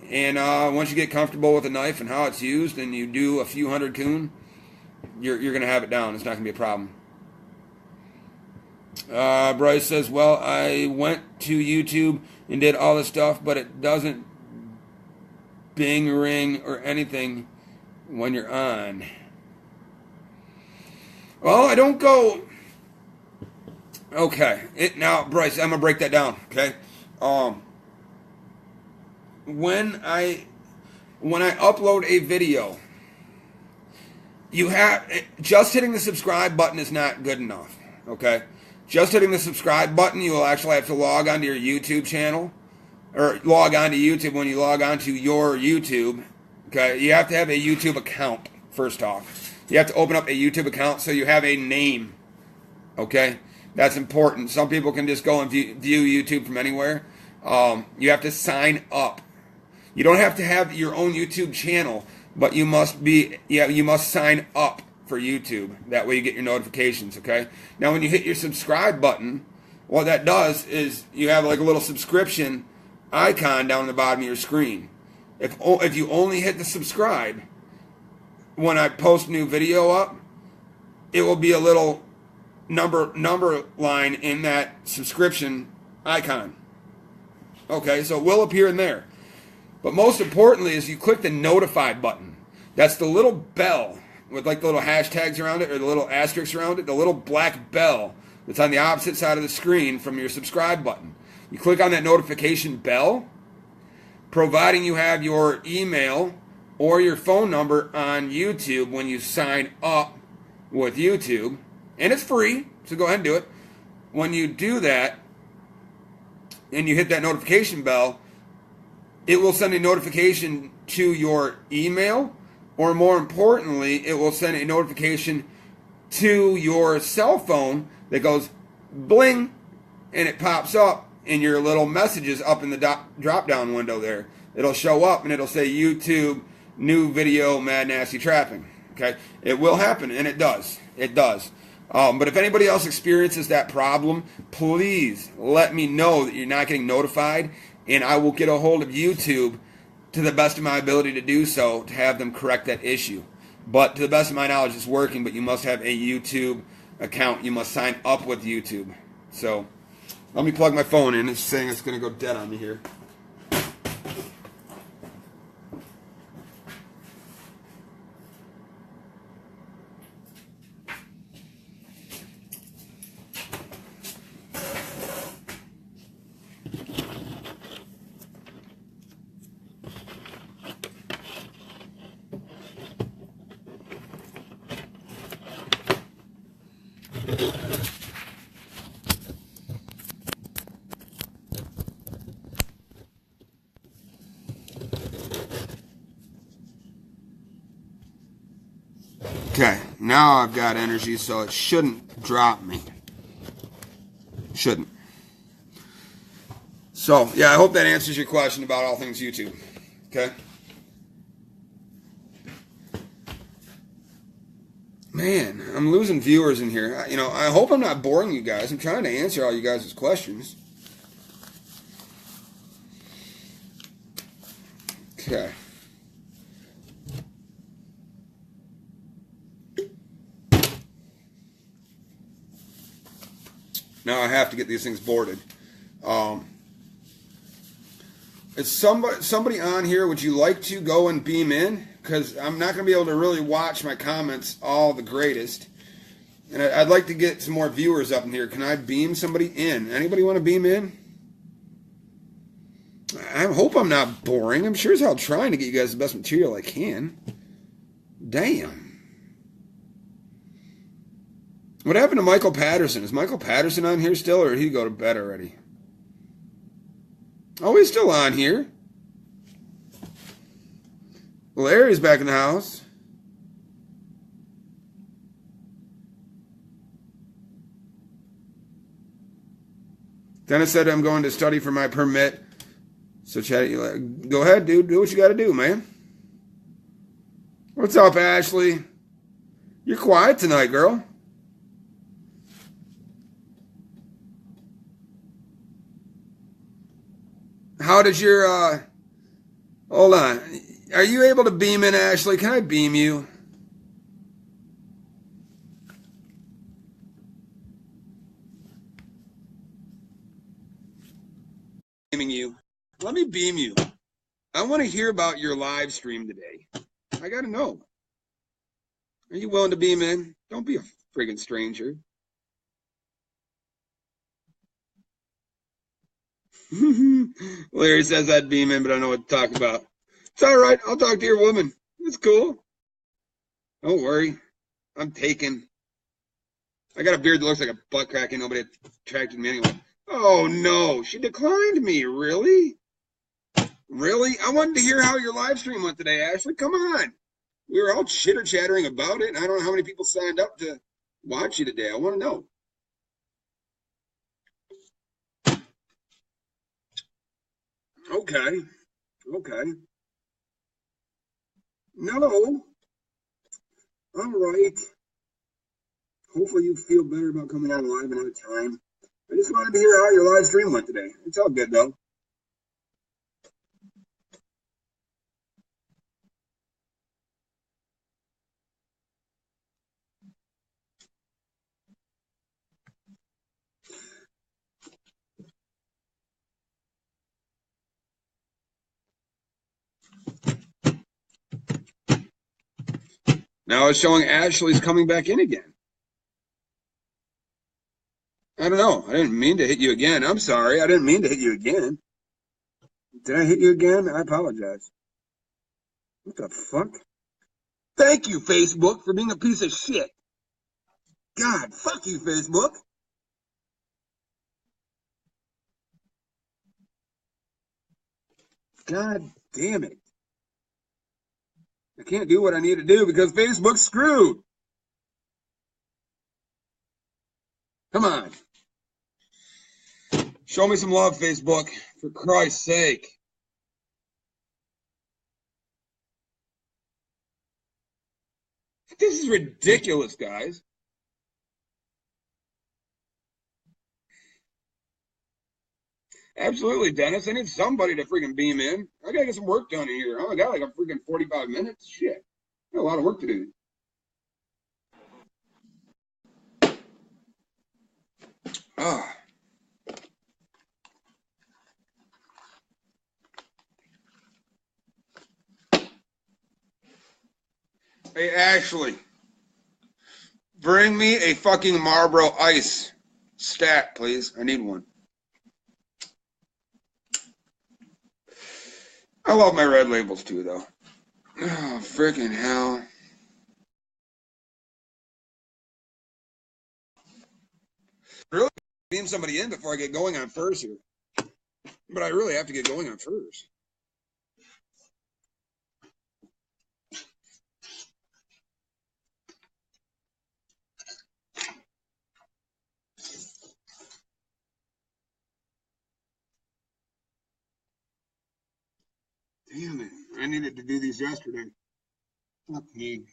A: And once you get comfortable with the knife and how it's used, and you do a few hundred coon, you're going to have it down. It's not going to be a problem. Bryce says, well, I went to YouTube and did all this stuff, but it doesn't bing, ring, or anything when you're on. Well, I don't go... Okay. Now, Bryce, I'm going to break that down, okay? When I upload a video, you have just hitting the subscribe button is not good enough, okay? Just hitting the subscribe button, you will actually have to log onto your YouTube channel, or log onto YouTube. When you log onto your YouTube, okay, you have to have a YouTube account first off. You have to open up a YouTube account so you have a name, okay? That's important. Some people can just go and view YouTube from anywhere. You have to sign up. You don't have to have your own YouTube channel, but you must sign up for YouTube. That way you get your notifications, okay? Now when you hit your subscribe button, what that does is you have like a little subscription icon down the bottom of your screen. If you only hit the subscribe, when I post a new video up, it will be a little number line in that subscription icon. Okay, so it will appear in there. But most importantly is you click the notify button. That's the little bell with like the little hashtags around it or the little asterisks around it, the little black bell that's on the opposite side of the screen from your subscribe button. You click on that notification bell, providing you have your email or your phone number on YouTube when you sign up with YouTube. And it's free, so go ahead and do it. When you do that and you hit that notification bell, it will send a notification to your email, or more importantly, it will send a notification to your cell phone that goes bling, and it pops up in your little messages up in the drop-down window there. It'll show up and it'll say YouTube, new video, Mad Nasty Trapping. Okay? It will happen, and it does. It does. But if anybody else experiences that problem, please let me know that you're not getting notified, and I will get a hold of YouTube to the best of my ability to do so to have them correct that issue. But to the best of my knowledge, it's working, but you must have a YouTube account. You must sign up with YouTube. So let me plug my phone in. It's saying it's going to go dead on me here. Okay, now I've got energy, so it shouldn't drop me. Shouldn't. So, yeah, I hope that answers your question about all things YouTube. Okay? Man, I'm losing viewers in here. You know, I hope I'm not boring you guys. I'm trying to answer all you guys' questions. Okay. Now I have to get these things boarded. Is somebody on here, would you like to go and beam in? Because I'm not going to be able to really watch my comments all the greatest. And I'd like to get some more viewers up in here. Can I beam somebody in? Anybody want to beam in? I hope I'm not boring. I'm sure as hell trying to get you guys the best material I can. Damn. What happened to Michael Patterson? Is Michael Patterson on here still, or did he go to bed already? Oh, he's still on here. Larry's back in the house. Dennis said I'm going to study for my permit. So, Chad, go ahead, dude. Do what you got to do, man. What's up, Ashley? You're quiet tonight, girl. How did your, hold on. Are you able to beam in, Ashley? Can I beam you? Beaming you. Let me beam you. I want to hear about your live stream today. I got to know. Are you willing to beam in? Don't be a friggin' stranger. Larry says I'd beam in, but I don't know what to talk about. It's all right. I'll talk to your woman. It's cool. Don't worry. I'm taken. I got a beard that looks like a butt crack and nobody attracted me anyway. Oh, no. She declined me. Really? Really? I wanted to hear how your live stream went today, Ashley. Come on. We were all chitter-chattering about it, and I don't know how many people signed up to watch you today. I want to know. Okay. Okay. No. All right. Hopefully you feel better about coming on live another time. I just wanted to hear how your live stream went today. It's all good, though. Now it's showing Ashley's coming back in again. I don't know. I didn't mean to hit you again. I'm sorry. I didn't mean to hit you again. Did I hit you again? I apologize. What the fuck? Thank you, Facebook, for being a piece of shit. God, fuck you, Facebook. God damn it. I can't do what I need to do because Facebook's screwed. Come on. Show me some love, Facebook, for Christ's sake. This is ridiculous, guys. Absolutely, Dennis. I need somebody to freaking beam in. I gotta get some work done here. I only got like a freaking 45 minutes. Shit. I got a lot of work to do. Ah. Hey, Ashley. Bring me a fucking Marlboro Ice stat, please. I need one. I love my red labels too, though. Oh, freaking hell. Really beam somebody in before I get going on first here. But I really have to get going on first. Damn it. I needed to do these yesterday. Fuck me.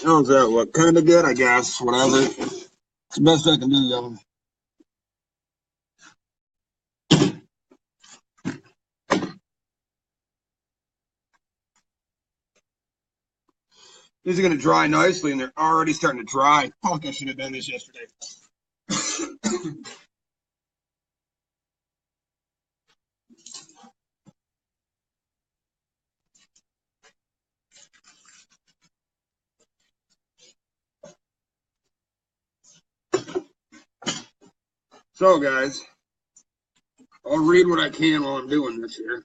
A: How's that look? Kind of good, I guess. Whatever. It's the best I can do, y'all. These are going to dry nicely, and they're already starting to dry. Fuck, I should have done this yesterday. So, guys, I'll read what I can while I'm doing this here.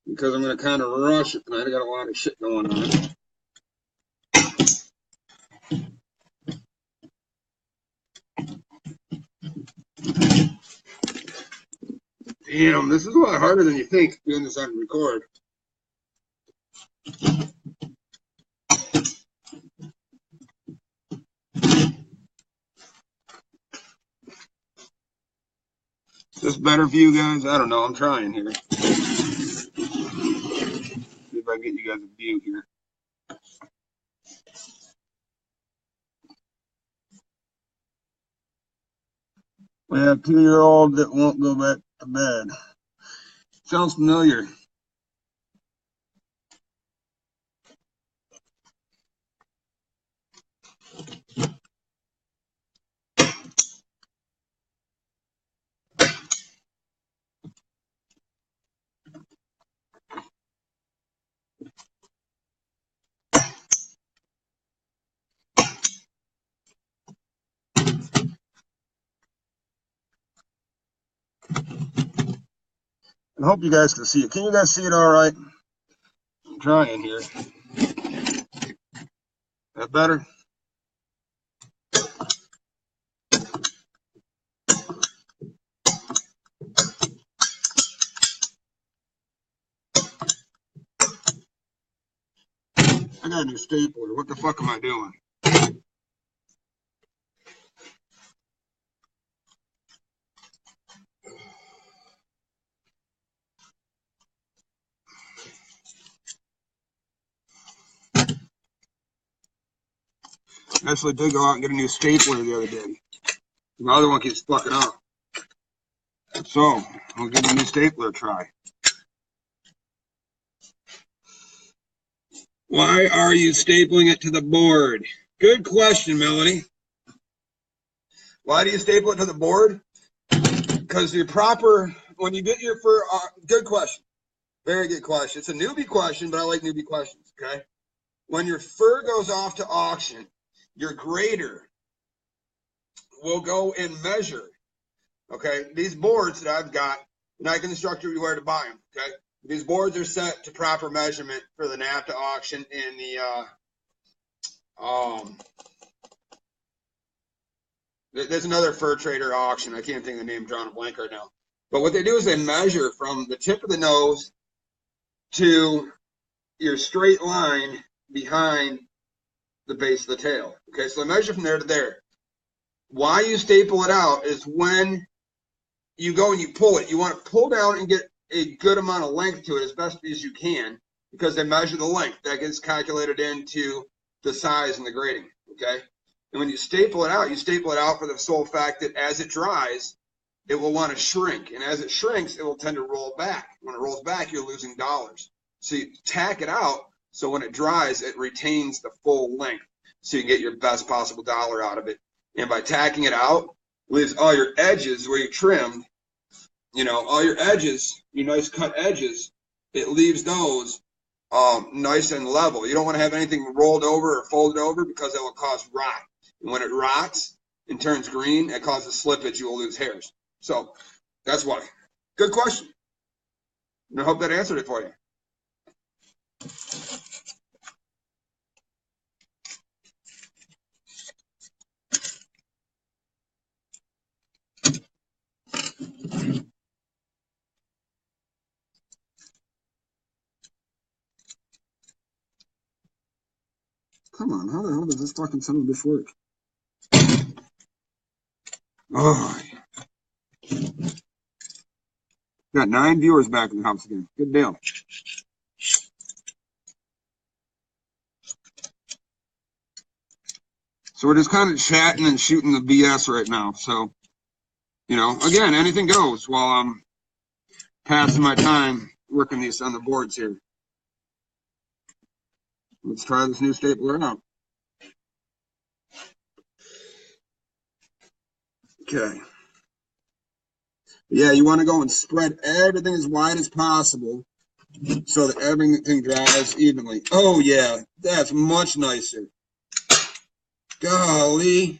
A: Because I'm going to kind of rush it tonight. I got a lot of shit going on. Damn, this is a lot harder than you think doing this on record. Is this better for you guys? I don't know. I'm trying here. See if I can get you guys a view here. We have a 2-year-old that won't go back to bed. Sounds familiar. I hope you guys can see it. Can you guys see it all right? I'm trying here. That better? I got a new stapler. What the fuck am I doing? I actually did go out and get a new stapler the other day. My other one keeps fucking up. So, I'll give the new stapler a try. Why are you stapling it to the board? Good question, Melanie. Why do you staple it to the board? Because your proper, when you get your fur, good question. Very good question. It's a newbie question, but I like newbie questions, okay? When your fur goes off to auction, your grader will go and measure, okay? These boards that I've got, and I can instruct you where to buy them, okay? These boards are set to proper measurement for the NAFTA auction and the, there's another fur trader auction. I can't think of the name, drawing a blank right now. But what they do is they measure from the tip of the nose to your straight line behind the base of the tail. Okay, so they measure from there to there. Why you staple it out is when you go and you pull it, you want to pull down and get a good amount of length to it as best as you can, because they measure the length. That gets calculated into the size and the grading, okay? And when you staple it out for the sole fact that as it dries, it will want to shrink. And as it shrinks, it will tend to roll back. When it rolls back, you're losing dollars. So you tack it out so when it dries, it retains the full length so you can get your best possible dollar out of it. And by tacking it out, leaves all your edges where you trimmed, you know, all your edges, your nice cut edges, it leaves those nice and level. You don't want to have anything rolled over or folded over because that will cause rot. And when it rots and turns green, it causes slippage. You will lose hairs. So that's why. Good question. And I hope that answered it for you. Come on, how the hell does this fucking son of a bitch work? Oh. Got 9 viewers back in the house again. Good deal. So we're just kind of chatting and shooting the BS right now. So, you know, again, anything goes while I'm passing my time working these on the boards here. Let's try this new stapler out. Okay. Yeah, you want to go and spread everything as wide as possible so that everything dries evenly. Oh, yeah, that's much nicer. Golly.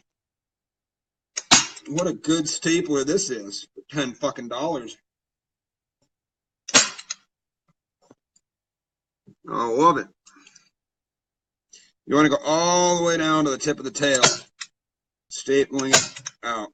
A: What a good stapler this is for $10 fucking. I love it. You want to go all the way down to the tip of the tail, stapling it out.